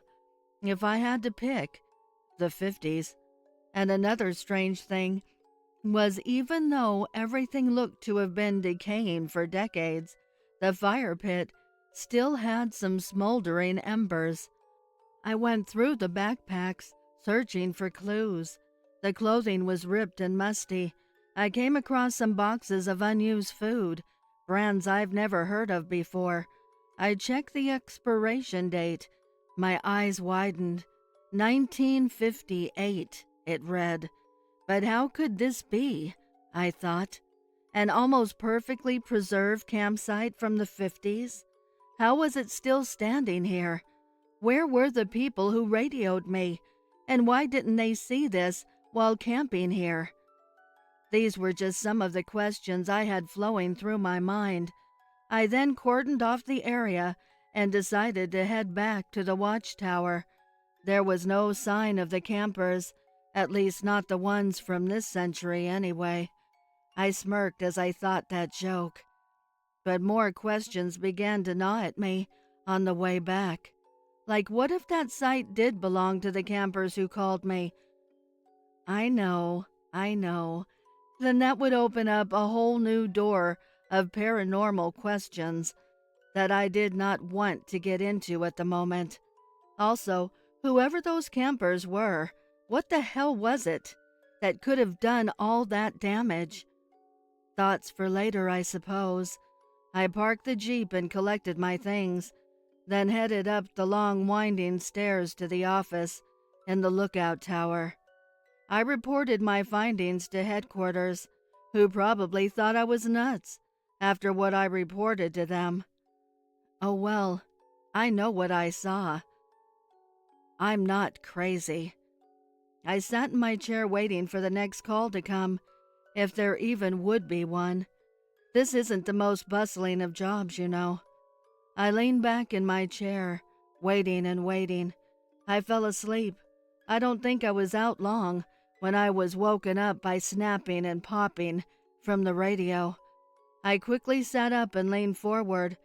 If I had to pick, the 50s. And another strange thing was, even though everything looked to have been decaying for decades, the fire pit still had some smoldering embers. I went through the backpacks, searching for clues. The clothing was ripped and musty. I came across some boxes of unused food, brands I've never heard of before. I checked the expiration date. My eyes widened. 1958, it read. But how could this be? I thought. An almost perfectly preserved campsite from the 50s? How was it still standing here? Where were the people who radioed me? And why didn't they see this while camping here? These were just some of the questions I had flowing through my mind. I then cordoned off the area and decided to head back to the watchtower. There was no sign of the campers, at least not the ones from this century anyway. I smirked as I thought that joke. But more questions began to gnaw at me on the way back. Like, what if that site did belong to the campers who called me? I know. Then that would open up a whole new door of paranormal questions that I did not want to get into at the moment. Also, whoever those campers were, what the hell was it that could have done all that damage? Thoughts for later, I suppose. I parked the Jeep and collected my things, then headed up the long winding stairs to the office in the lookout tower. I reported my findings to headquarters, who probably thought I was nuts after what I reported to them. Oh well, I know what I saw. I'm not crazy. I sat in my chair waiting for the next call to come, if there even would be one. This isn't the most bustling of jobs, you know. I leaned back in my chair, waiting and waiting. I fell asleep. I don't think I was out long when I was woken up by snapping and popping from the radio. I quickly sat up and leaned forward.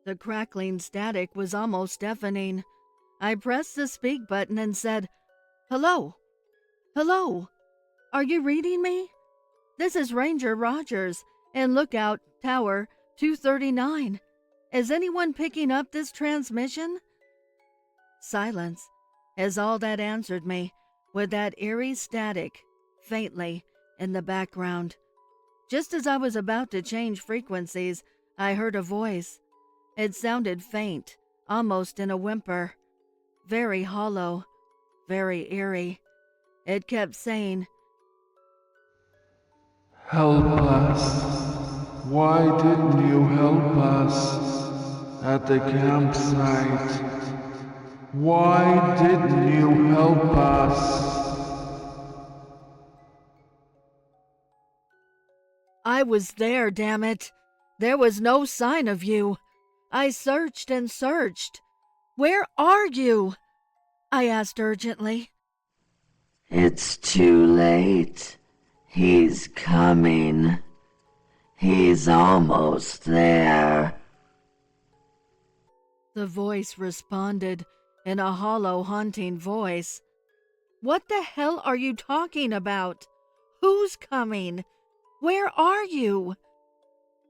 The crackling static was almost deafening. I pressed the speak button and said, "Hello? Hello? Are you reading me? This is Ranger Rogers in Lookout Tower 239. Is anyone picking up this transmission?" Silence is all that answered me, with that eerie static, faintly, in the background. Just as I was about to change frequencies, I heard a voice. It sounded faint, almost in a whimper. Very hollow, very eerie. It kept saying, "Help us. Why didn't you help us at the campsite? Why didn't you help us?" "I was there, damn it. There was no sign of you. I searched and searched. Where are you?" I asked urgently. "It's too late. He's coming. He's almost there." The voice responded in a hollow, haunting voice. "What the hell are you talking about? Who's coming? Where are you?"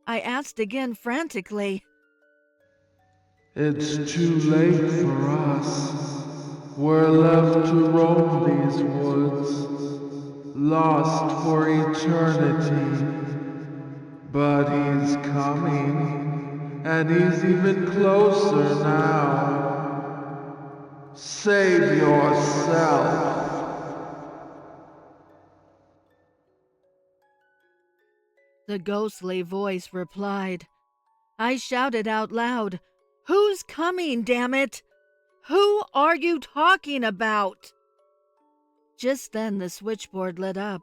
I asked again frantically. "It's too late for us. We're left to roam these woods, lost for eternity. But he's coming, and he's even closer now. Save yourself." The ghostly voice replied. I shouted out loud, "Who's coming, damn it? Who are you talking about?" Just then the switchboard lit up.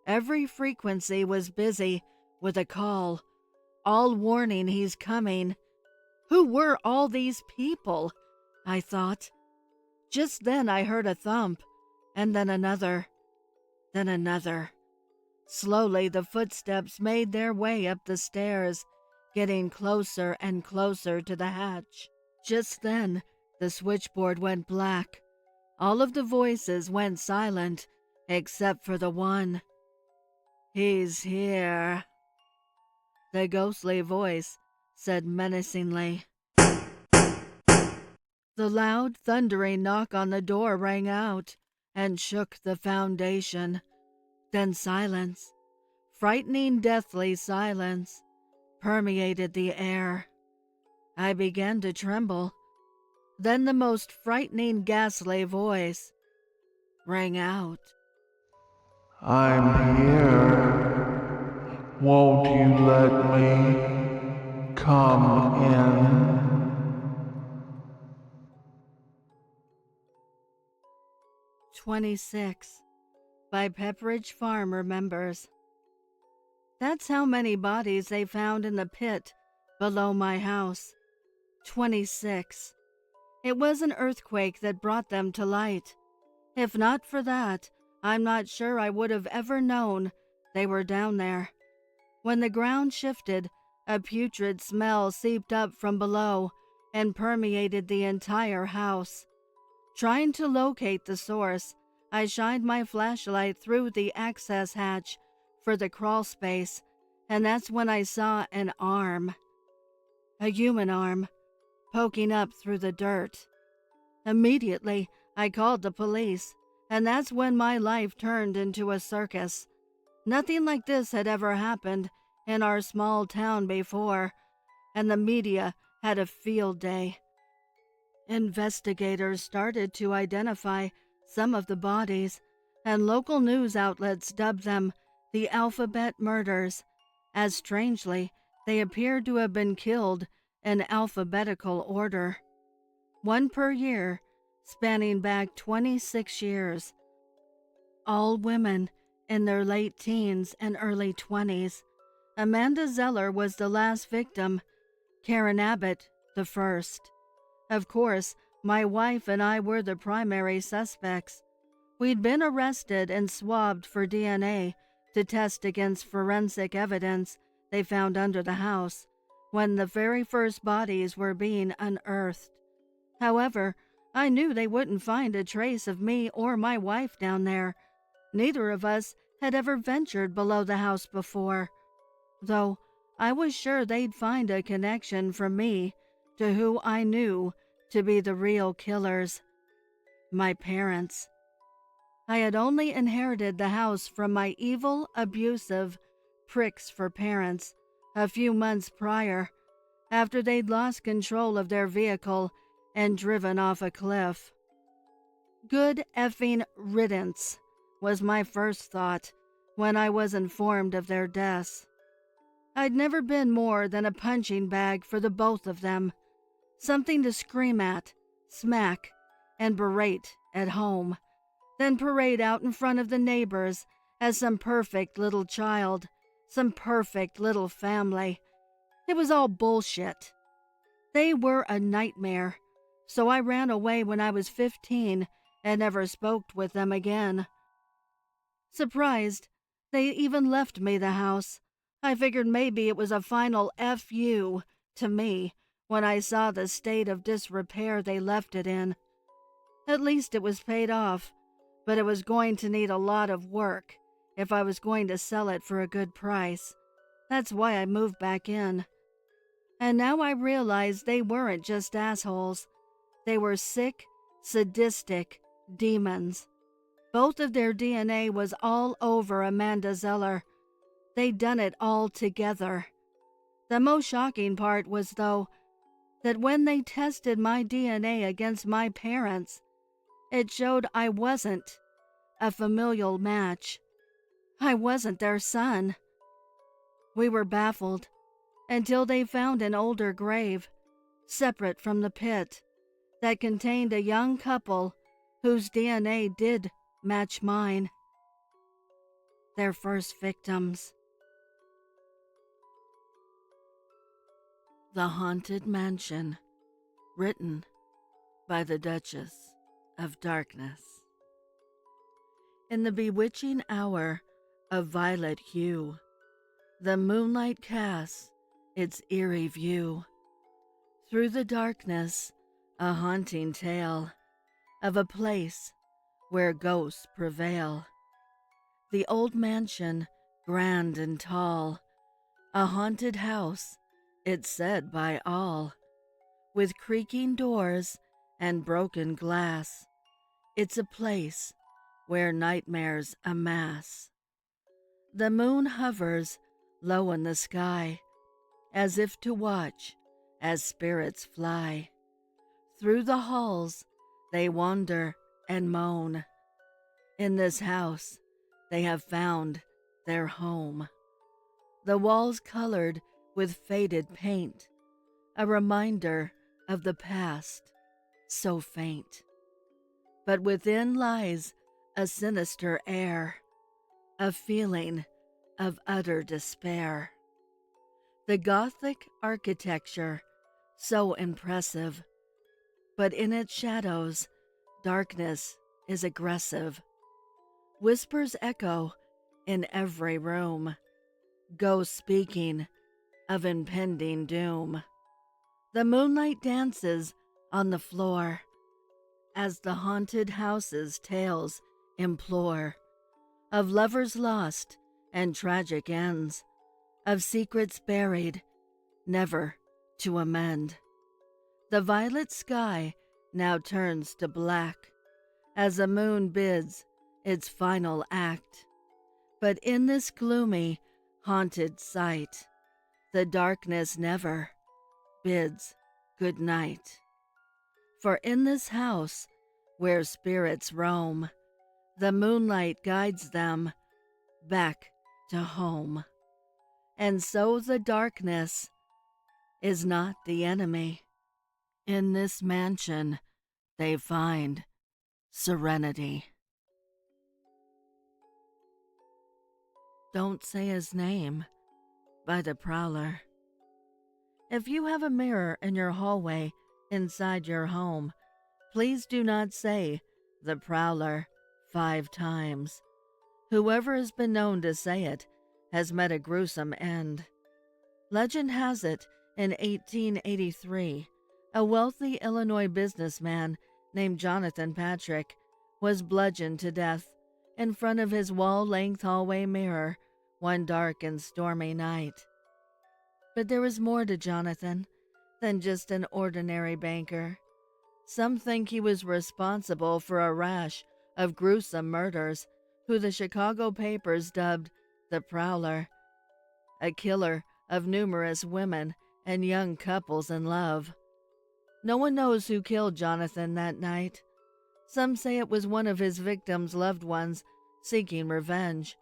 Every frequency was busy with a call, all warning he's coming. Who were all these people? I thought. Just then I heard a thump, and then another, then another. Slowly the footsteps made their way up the stairs, getting closer and closer to the hatch. Just then the switchboard went black. All of the voices went silent, except for the one. "He's here," the ghostly voice said menacingly. The loud, thundering knock on the door rang out and shook the foundation. Then silence, frightening, deathly silence, permeated the air. I began to tremble. Then the most frightening, ghastly voice rang out. I'm here. Won't you let me come in? 26 by Pepperidge Farm remembers. That's how many bodies they found in the pit below my house. 26. It was an earthquake that brought them to light. If not for that, I'm not sure I would have ever known they were down there. When the ground shifted, a putrid smell seeped up from below and permeated the entire house. Trying to locate the source, I shined my flashlight through the access hatch for the crawl space, and that's when I saw an arm. A human arm, poking up through the dirt. Immediately, I called the police, and that's when my life turned into a circus. Nothing like this had ever happened in our small town before, and the media had a field day. Investigators started to identify some of the bodies, and local news outlets dubbed them the Alphabet Murders, as strangely they appeared to have been killed in alphabetical order. One per year, spanning back 26 years. All women in their late teens and early 20s. Amanda Zeller was the last victim, Karen Abbott the first. Of course, my wife and I were the primary suspects. We'd been arrested and swabbed for DNA to test against forensic evidence they found under the house when the very first bodies were being unearthed. However, I knew they wouldn't find a trace of me or my wife down there. Neither of us had ever ventured below the house before, though I was sure they'd find a connection from me to who I knew to be the real killers, my parents. I had only inherited the house from my evil, abusive pricks for parents a few months prior, after they'd lost control of their vehicle and driven off a cliff. Good effing riddance was my first thought when I was informed of their deaths. I'd never been more than a punching bag for the both of them, something to scream at, smack, and berate at home, then parade out in front of the neighbors as some perfect little child, some perfect little family. It was all bullshit. They were a nightmare, so I ran away when I was 15 and never spoke with them again. Surprised, they even left me the house. I figured maybe it was a final F you to me when I saw the state of disrepair they left it in. At least it was paid off, but it was going to need a lot of work if I was going to sell it for a good price. That's why I moved back in. And now I realize they weren't just assholes. They were sick, sadistic demons. Both of their DNA was all over Amanda Zeller. They'd done it all together. The most shocking part was, though, that when they tested my DNA against my parents, it showed I wasn't a familial match. I wasn't their son. We were baffled until they found an older grave, separate from the pit, that contained a young couple whose DNA did match mine. Their first victims. The Haunted Mansion, written by the Duchess of Darkness. In the bewitching hour of violet hue, the moonlight casts its eerie view. Through the darkness, a haunting tale of a place where ghosts prevail. The old mansion, grand and tall, a haunted house, it's said by all. With creaking doors and broken glass, it's a place where nightmares amass. The moon hovers low in the sky, as if to watch as spirits fly. Through the halls they wander and moan. In this house they have found their home. The walls colored with faded paint, a reminder of the past, so faint. But within lies a sinister air, a feeling of utter despair. The Gothic architecture, so impressive, but in its shadows, darkness is aggressive. Whispers echo in every room, ghosts speaking of impending doom. The moonlight dances on the floor as the haunted house's tales implore of lovers lost and tragic ends, of secrets buried, never to amend. The violet sky now turns to black as the moon bids its final act. But in this gloomy, haunted sight, the darkness never bids good night. For in this house where spirits roam, the moonlight guides them back to home. And so the darkness is not the enemy. In this mansion they find serenity. Don't Say His Name by the Prowler. If you have a mirror in your hallway inside your home, please do not say the Prowler 5 times. Whoever has been known to say it has met a gruesome end. Legend has it, in 1883, a wealthy Illinois businessman named Jonathan Patrick was bludgeoned to death in front of his wall-length hallway mirror one dark and stormy night. But there was more to Jonathan than just an ordinary banker. Some think he was responsible for a rash of gruesome murders who the Chicago papers dubbed the Prowler, a killer of numerous women and young couples in love. No one knows who killed Jonathan that night. Some say it was one of his victims' loved ones seeking revenge,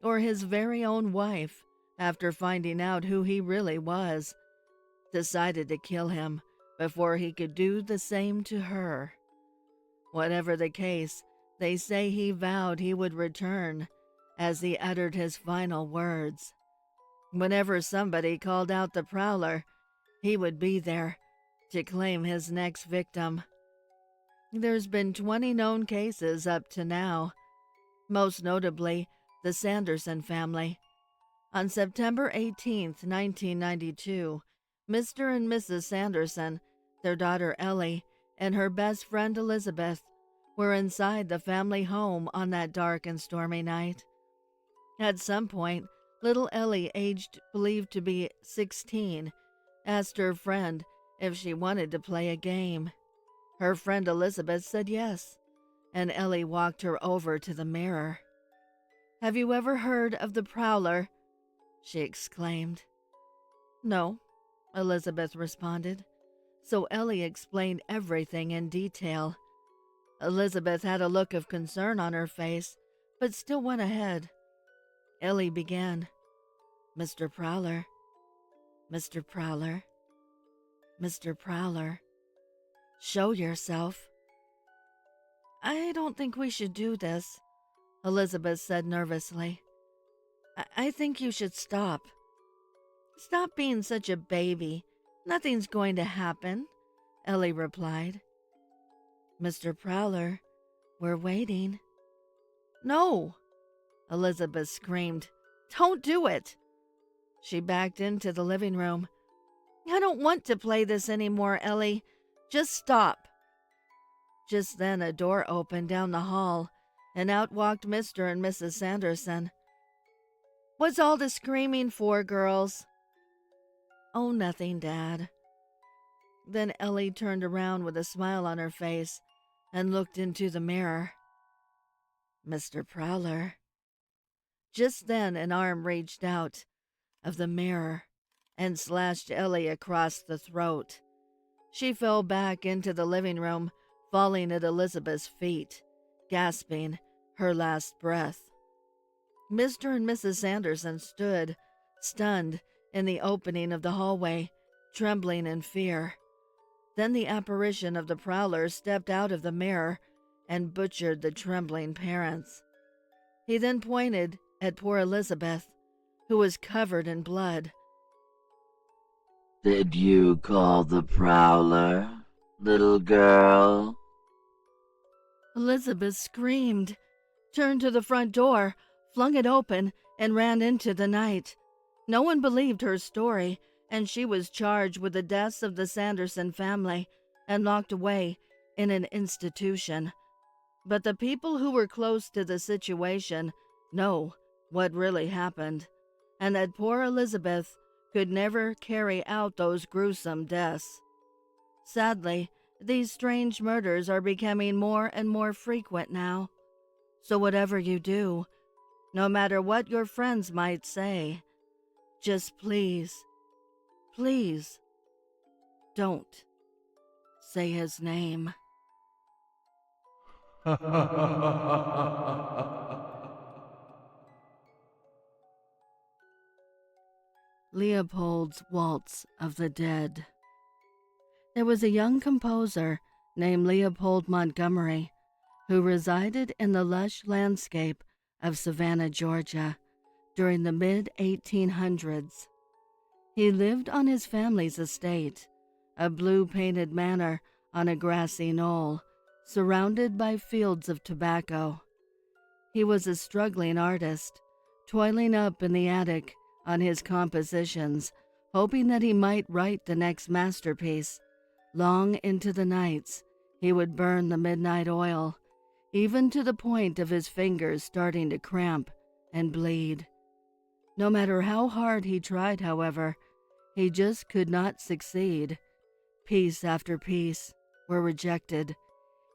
or his very own wife, after finding out who he really was, decided to kill him before he could do the same to her. Whatever the case, they say he vowed he would return as he uttered his final words. Whenever somebody called out the Prowler, he would be there to claim his next victim. There's been 20 known cases up to now, most notably the Sanderson family. On September 18, 1992, Mr. and Mrs. Sanderson, their daughter Ellie, and her best friend Elizabeth were inside the family home on that dark and stormy night. At some point, little Ellie, aged believed to be 16, asked her friend if she wanted to play a game. Her friend Elizabeth said yes, and Ellie walked her over to the mirror. "Have you ever heard of the Prowler?" she exclaimed. "No," Elizabeth responded. So Ellie explained everything in detail. Elizabeth had a look of concern on her face, but still went ahead. Ellie began, "Mr. Prowler, Mr. Prowler, Mr. Prowler, show yourself." I don't think we should do this, Elizabeth said nervously. I think you should stop. Stop being such a baby. Nothing's going to happen, Ellie replied. Mr. Prowler, we're waiting. No, Elizabeth screamed. Don't do it. She backed into the living room. I don't want to play this anymore, Ellie. Just stop. Just then a door opened down the hall, and out walked Mr. and Mrs. Sanderson. What's all the screaming for, girls? Oh, nothing, Dad. Then Ellie turned around with a smile on her face and looked into the mirror. Mr. Prowler. Just then an arm reached out of the mirror and slashed Ellie across the throat. She fell back into the living room, falling at Elizabeth's feet, gasping her last breath. Mr. and Mrs. Sanderson stood, stunned, in the opening of the hallway, trembling in fear. Then the apparition of the Prowler stepped out of the mirror and butchered the trembling parents. He then pointed at poor Elizabeth, who was covered in blood. Did you call the Prowler, little girl? Elizabeth screamed, turned to the front door, flung it open, and ran into the night. No one believed her story, and she was charged with the deaths of the Sanderson family and locked away in an institution. But the people who were close to the situation know what really happened, and that poor Elizabeth could never carry out those gruesome deaths. Sadly, these strange murders are becoming more and more frequent now. So whatever you do, no matter what your friends might say, just please, please, don't say his name. Leopold's Waltz of the Dead. There was a young composer named Leopold Montgomery who resided in the lush landscape of Savannah, Georgia, during the mid-1800s. He lived on his family's estate, a blue-painted manor on a grassy knoll, surrounded by fields of tobacco. He was a struggling artist, toiling up in the attic on his compositions, hoping that he might write the next masterpiece. Long into the nights, he would burn the midnight oil, even to the point of his fingers starting to cramp and bleed. No matter how hard he tried, however, he just could not succeed. Piece after piece were rejected.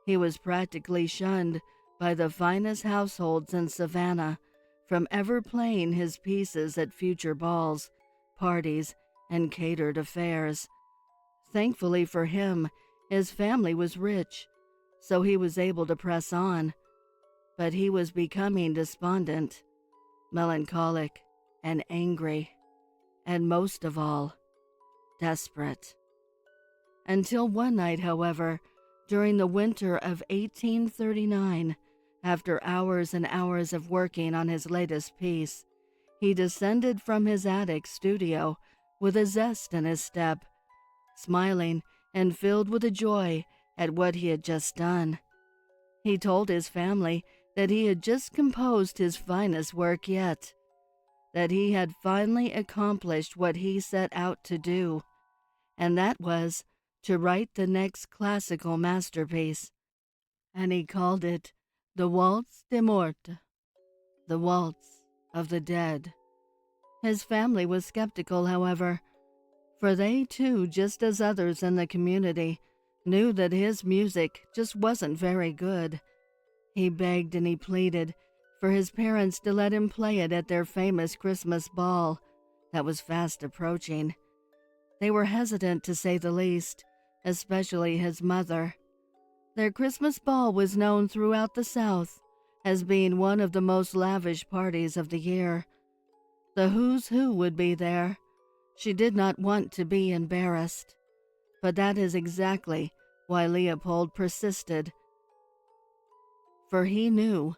He was practically shunned by the finest households in Savannah from ever playing his pieces at future balls, parties, and catered affairs. Thankfully for him, his family was rich, so he was able to press on. But he was becoming despondent, melancholic, and angry, and most of all, desperate. Until one night, however, during the winter of 1839, after hours and hours of working on his latest piece, he descended from his attic studio with a zest in his step, smiling and filled with a joy at what he had just done. He told his family that he had just composed his finest work yet, that he had finally accomplished what he set out to do, and that was to write the next classical masterpiece, and he called it the Waltz des Morts, the Waltz of the Dead. His family was skeptical, however, for they too, just as others in the community, knew that his music just wasn't very good. He begged and he pleaded for his parents to let him play it at their famous Christmas ball that was fast approaching. They were hesitant, to say the least, especially his mother. Their Christmas ball was known throughout the South as being one of the most lavish parties of the year. The who's who would be there. She did not want to be embarrassed. But that is exactly why Leopold persisted. for he knew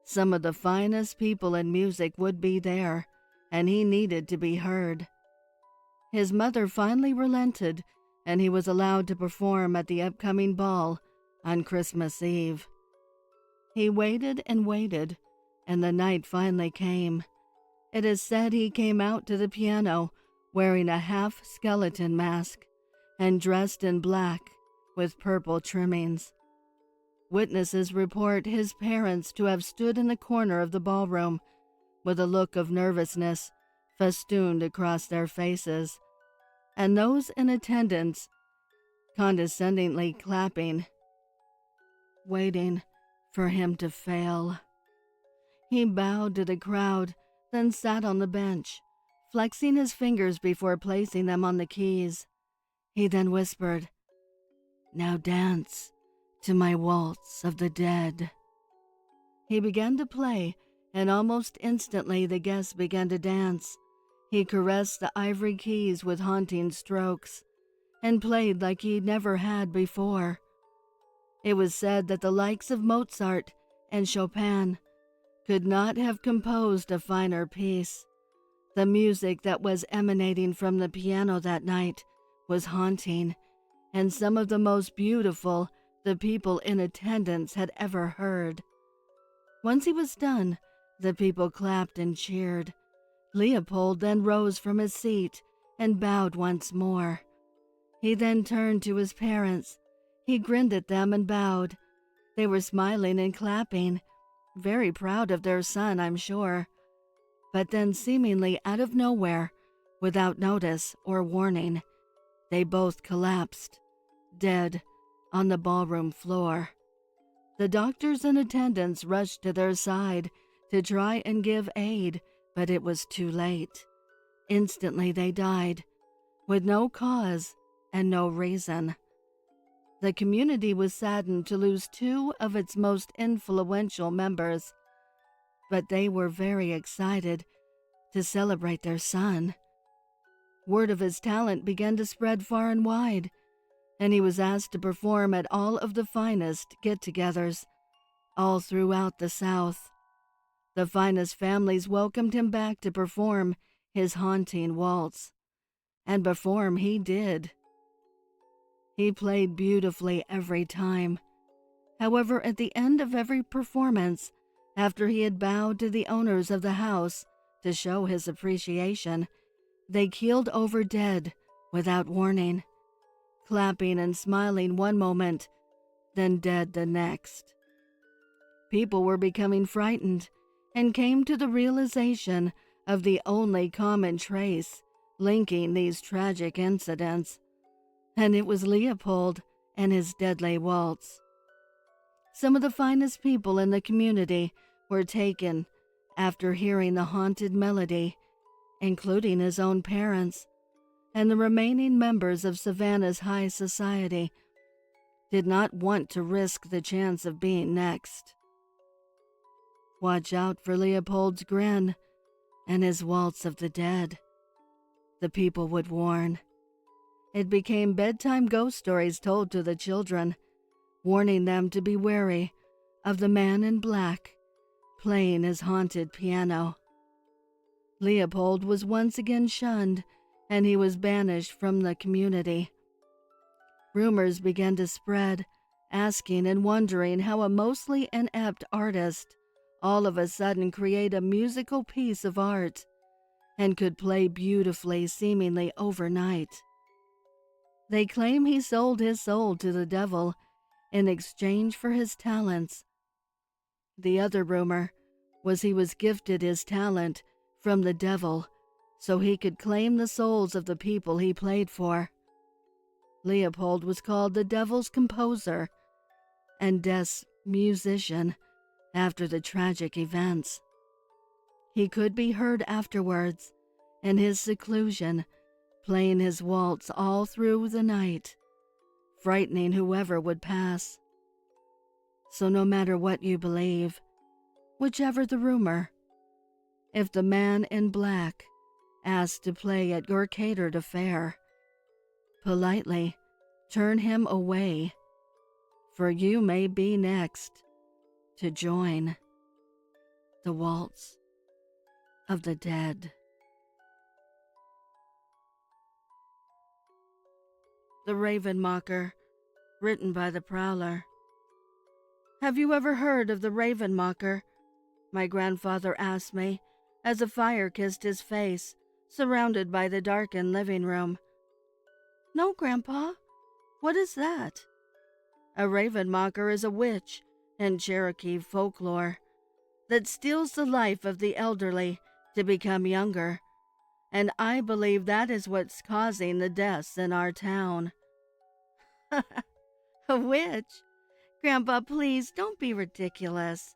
some of the finest people in music would be there, and he needed to be heard. His mother finally relented, and he was allowed to perform at the upcoming ball on Christmas Eve. He waited and waited, and the night finally came. It is said he came out to the piano wearing a half-skeleton mask and dressed in black with purple trimmings. Witnesses report his parents to have stood in the corner of the ballroom with a look of nervousness festooned across their faces, and those in attendance condescendingly clapping, waiting for him to fail. He bowed to the crowd, then sat on the bench, flexing his fingers before placing them on the keys. He then whispered, "Now dance to my waltz of the dead." He began to play, and almost instantly the guests began to dance. He caressed the ivory keys with haunting strokes, and played like he never had before. It was said that the likes of Mozart and Chopin could not have composed a finer piece. The music that was emanating from the piano that night was haunting, and some of the most beautiful the people in attendance had ever heard. Once he was done, the people clapped and cheered. Leopold then rose from his seat and bowed once more. He then turned to his parents. He grinned at them and bowed. They were smiling and clapping, very proud of their son, I'm sure. But then, seemingly out of nowhere, without notice or warning, they both collapsed, dead, on the ballroom floor. The doctors in attendance rushed to their side to try and give aid, but it was too late. Instantly they died, with no cause and no reason. The community was saddened to lose two of its most influential members, but they were very excited to celebrate their son. Word of his talent began to spread far and wide, and he was asked to perform at all of the finest get-togethers all throughout the South. The finest families welcomed him back to perform his haunting waltz, and perform he did. He played beautifully every time. However, at the end of every performance, after he had bowed to the owners of the house to show his appreciation, they keeled over dead without warning, clapping and smiling one moment, then dead the next. People were becoming frightened and came to the realization of the only common trace linking these tragic incidents, and it was Leopold and his deadly waltz. Some of the finest people in the community were taken after hearing the haunted melody, including his own parents, and the remaining members of Savannah's high society did not want to risk the chance of being next. Watch out for Leopold's grin and his waltz of the dead, the people would warn. It became bedtime ghost stories told to the children, warning them to be wary of the man in black playing his haunted piano. Leopold was once again shunned, and he was banished from the community. Rumors began to spread, asking and wondering how a mostly inept artist all of a sudden create a musical piece of art and could play beautifully seemingly overnight. They claim he sold his soul to the devil in exchange for his talents. The other rumor was he was gifted his talent from the devil so he could claim the souls of the people he played for. Leopold was called the devil's composer and death's musician after the tragic events. He could be heard afterwards in his seclusion, playing his waltz all through the night, frightening whoever would pass. So no matter what you believe, whichever the rumor, if the man in black asks to play at your catered affair, politely turn him away, for you may be next to join the Waltz of the Dead. The Ravenmocker, written by the Prowler. Have you ever heard of the Ravenmocker? My grandfather asked me, as a fire kissed his face, surrounded by the darkened living room. No, Grandpa. What is that? A Ravenmocker is a witch in Cherokee folklore that steals the life of the elderly to become younger, and I believe that is what's causing the deaths in our town. A witch? Grandpa, please don't be ridiculous.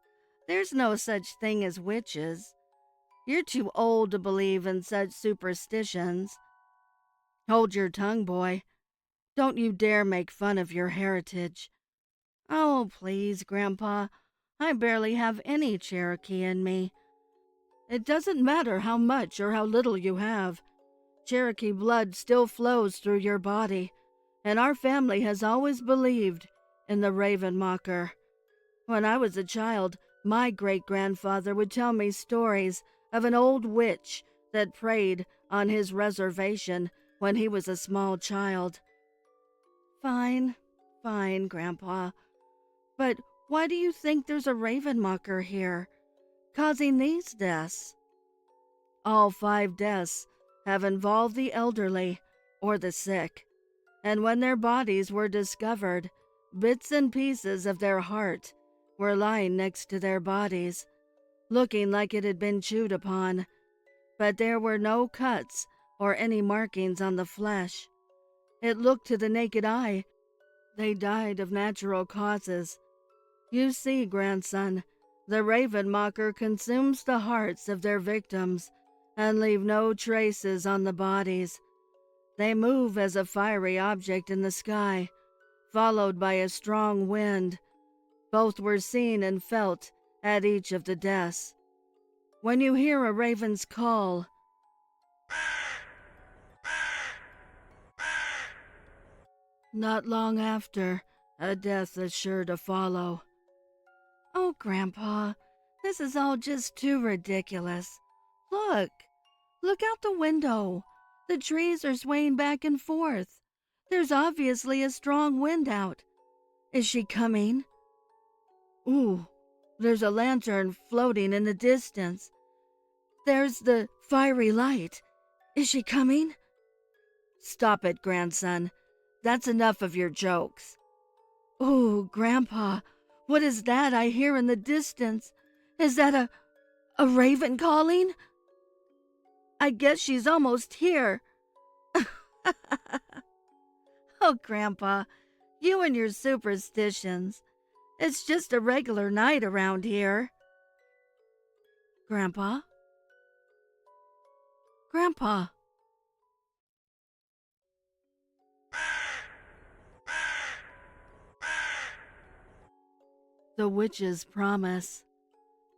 There's no such thing as witches. You're too old to believe in such superstitions. Hold your tongue, boy. Don't you dare make fun of your heritage. Oh, please, Grandpa. I barely have any Cherokee in me. It doesn't matter how much or how little you have. Cherokee blood still flows through your body, and our family has always believed in the Ravenmocker. When I was a child, my great-grandfather would tell me stories of an old witch that preyed on his reservation when he was a small child. Fine, Grandpa. But why do you think there's a Ravenmocker here, causing these deaths? All 5 deaths have involved the elderly or the sick, and when their bodies were discovered, bits and pieces of their heart were lying next to their bodies, looking like it had been chewed upon, but there were no cuts or any markings on the flesh. It looked to the naked eye they died of natural causes. You see, grandson, the Ravenmocker consumes the hearts of their victims and leave no traces on the bodies. They move as a fiery object in the sky, followed by a strong wind. Both were seen and felt at each of the deaths. When you hear a raven's call, not long after, a death is sure to follow. Oh, Grandpa, this is all just too ridiculous. Look out the window. The trees are swaying back and forth. There's obviously a strong wind out. Is she coming? Ooh, there's a lantern floating in the distance. There's the fiery light. Is she coming? Stop it, grandson. That's enough of your jokes. Ooh, Grandpa, what is that I hear in the distance? Is that a raven calling? I guess she's almost here. Oh, Grandpa, you and your superstitions. It's just a regular night around here. Grandpa? Grandpa? The Witch's Promise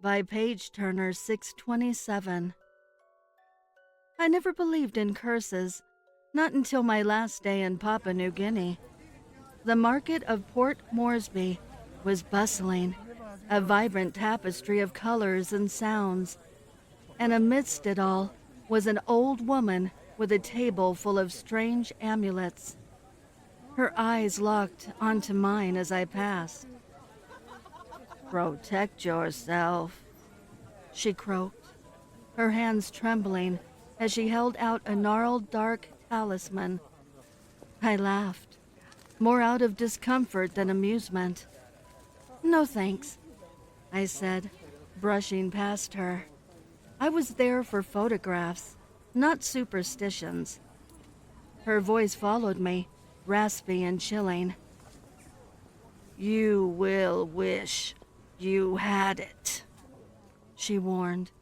by Page Turner 627. I never believed in curses, not until my last day in Papua New Guinea. The market of Port Moresby was bustling, a vibrant tapestry of colors and sounds, and amidst it all was an old woman with a table full of strange amulets. Her eyes locked onto mine as I passed. "Protect yourself," she croaked, her hands trembling as she held out a gnarled dark talisman. I laughed, more out of discomfort than amusement. "No thanks," I said, brushing past her. I was there for photographs, not superstitions. Her voice followed me, raspy and chilling. "You will wish you had it," she warned.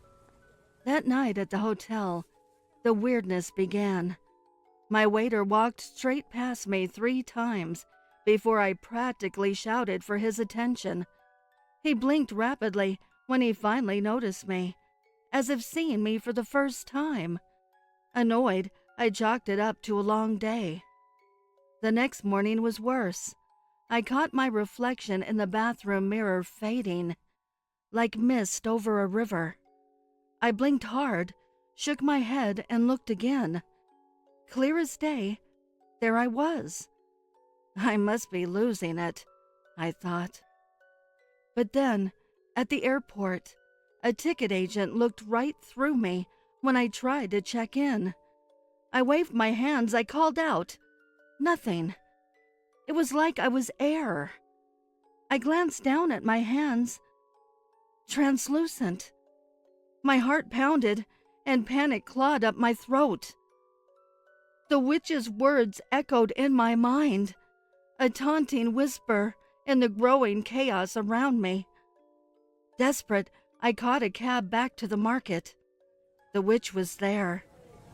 That night at the hotel, the weirdness began. My waiter walked straight past me 3 times before I practically shouted for his attention. He blinked rapidly when he finally noticed me, as if seeing me for the first time. Annoyed, I chalked it up to a long day. The next morning was worse. I caught my reflection in the bathroom mirror fading, like mist over a river. I blinked hard, shook my head, and looked again. Clear as day, there I was. I must be losing it, I thought. But then, at the airport, a ticket agent looked right through me when I tried to check in. I waved my hands, I called out. Nothing. It was like I was air. I glanced down at my hands. Translucent. My heart pounded, and panic clawed up my throat. The witch's words echoed in my mind, a taunting whisper in the growing chaos around me. Desperate, I caught a cab back to the market. The witch was there,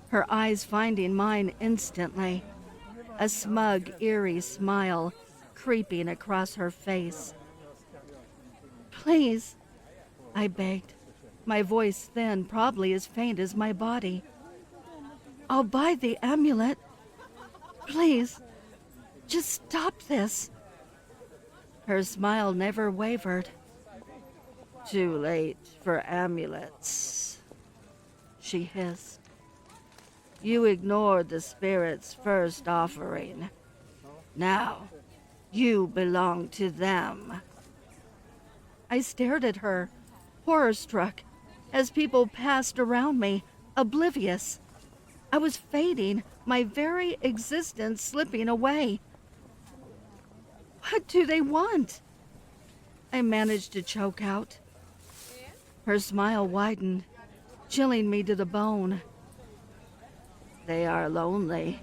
her eyes finding mine instantly, a smug, eerie smile creeping across her face. Please, I begged, my voice thin, probably as faint as my body. I'll buy the amulet. Please, just stop this. Her smile never wavered. Too late for amulets, she hissed. You ignored the spirit's first offering. Now, you belong to them. I stared at her, horror-struck, as people passed around me, oblivious. I was fading, my very existence slipping away. What do they want? I managed to choke out. Her smile widened, chilling me to the bone. They are lonely.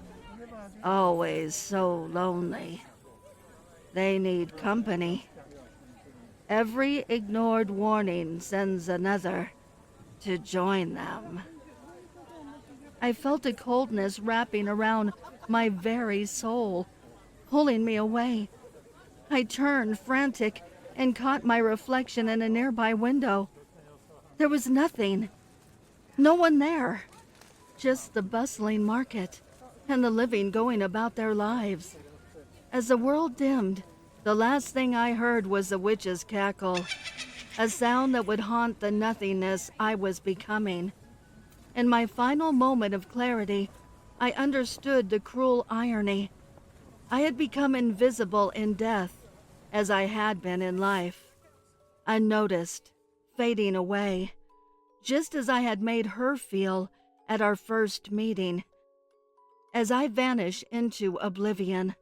Always so lonely. They need company. Every ignored warning sends another to join them. I felt a coldness wrapping around my very soul, pulling me away. I turned, frantic, and caught my reflection in a nearby window. There was nothing. No one there. Just the bustling market and the living going about their lives. As the world dimmed, the last thing I heard was the witch's cackle, a sound that would haunt the nothingness I was becoming. In my final moment of clarity, I understood the cruel irony. I had become invisible in death, as I had been in life, unnoticed, fading away, just as I had made her feel at our first meeting. As I vanish into oblivion,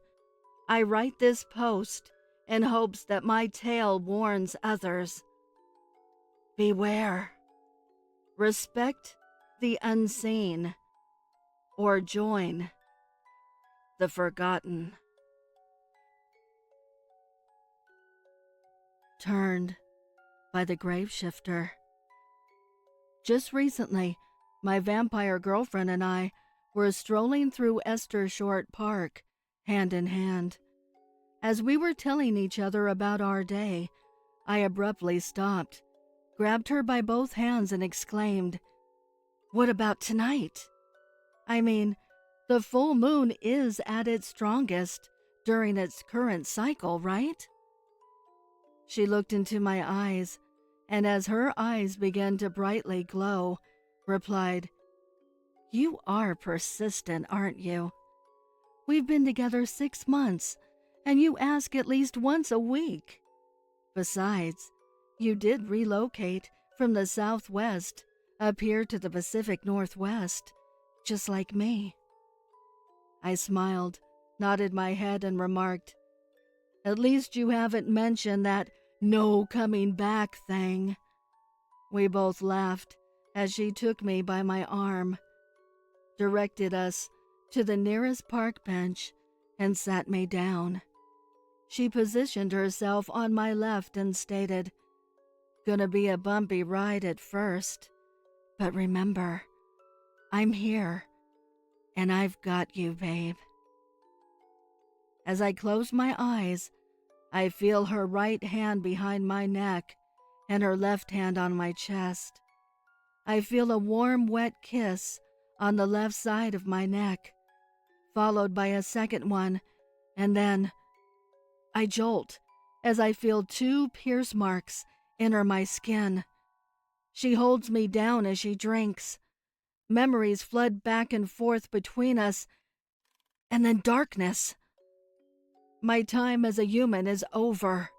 I write this post in hopes that my tale warns others. Beware. Respect the unseen, or join the forgotten. Turned by the GraveShifter. Just recently, my vampire girlfriend and I were strolling through Esther Short Park, hand in hand. As we were telling each other about our day, I abruptly stopped, grabbed her by both hands and exclaimed, "What about tonight? I mean, the full moon is at its strongest during its current cycle, right?" She looked into my eyes, and as her eyes began to brightly glow, replied, "You are persistent, aren't you? We've been together 6 months, and you ask at least once a week. Besides, you did relocate from the Southwest up here to the Pacific Northwest, just like me." I smiled, nodded my head, and remarked, "At least you haven't mentioned that no coming back thing." We both laughed as she took me by my arm, directed us to the nearest park bench, and sat me down. She positioned herself on my left and stated, "Gonna be a bumpy ride at first, but remember, I'm here, and I've got you, babe." As I close my eyes, I feel her right hand behind my neck and her left hand on my chest. I feel a warm, wet kiss on the left side of my neck, followed by a second one, and then I jolt as I feel 2 pierce marks enter my skin. She holds me down as she drinks. Memories flood back and forth between us, and then darkness. My time as a human is over.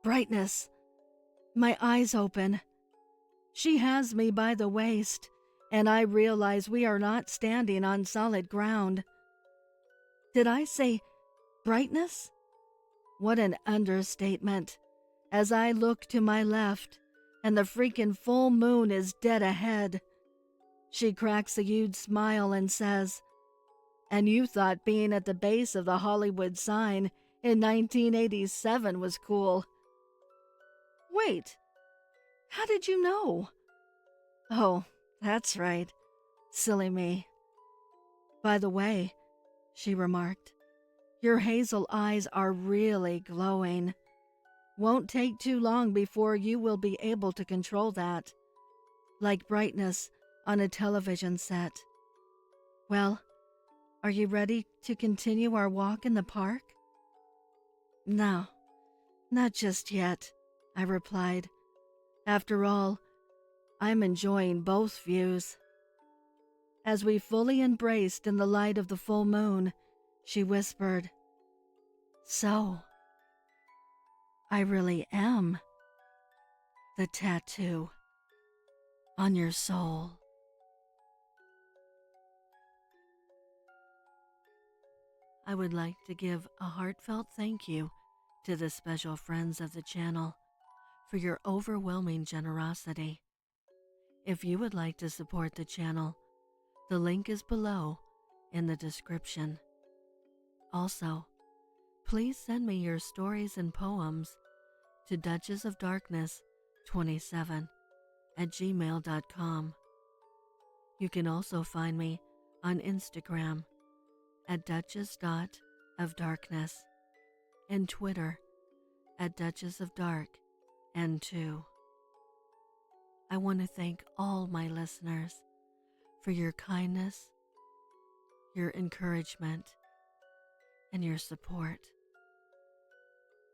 Brightness. My eyes open. She has me by the waist, and I realize we are not standing on solid ground. Did I say brightness? What an understatement. As I look to my left, and the freaking full moon is dead ahead. She cracks a huge smile and says, "And you thought being at the base of the Hollywood sign in 1987 was cool." Wait, how did you know? Oh, that's right. Silly me. By the way, she remarked, your hazel eyes are really glowing. Won't take too long before you will be able to control that, like brightness on a television set. Well, are you ready to continue our walk in the park? No, not just yet, I replied. After all, I'm enjoying both views. As we fully embraced in the light of the full moon, she whispered, "So, I really am the tattoo on your soul." I would like to give a heartfelt thank you to the special friends of the channel for your overwhelming generosity. If you would like to support the channel, the link is below in the description. Also, please send me your stories and poems to duchessofdarkness27@gmail.com. You can also find me on Instagram at duchess.ofdarkness and Twitter at duchessofdarkn2. I want to thank all my listeners for your kindness, your encouragement, and your support.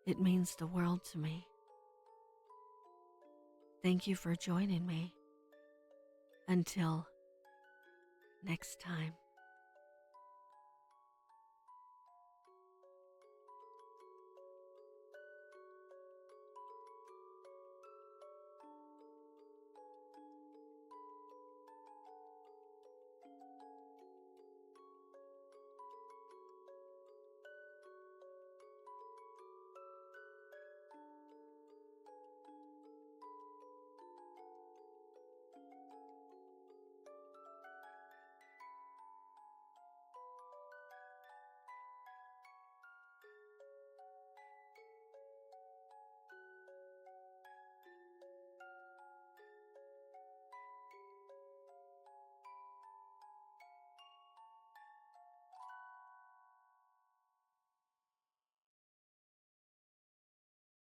It means the world to me. Thank you for joining me. Until next time.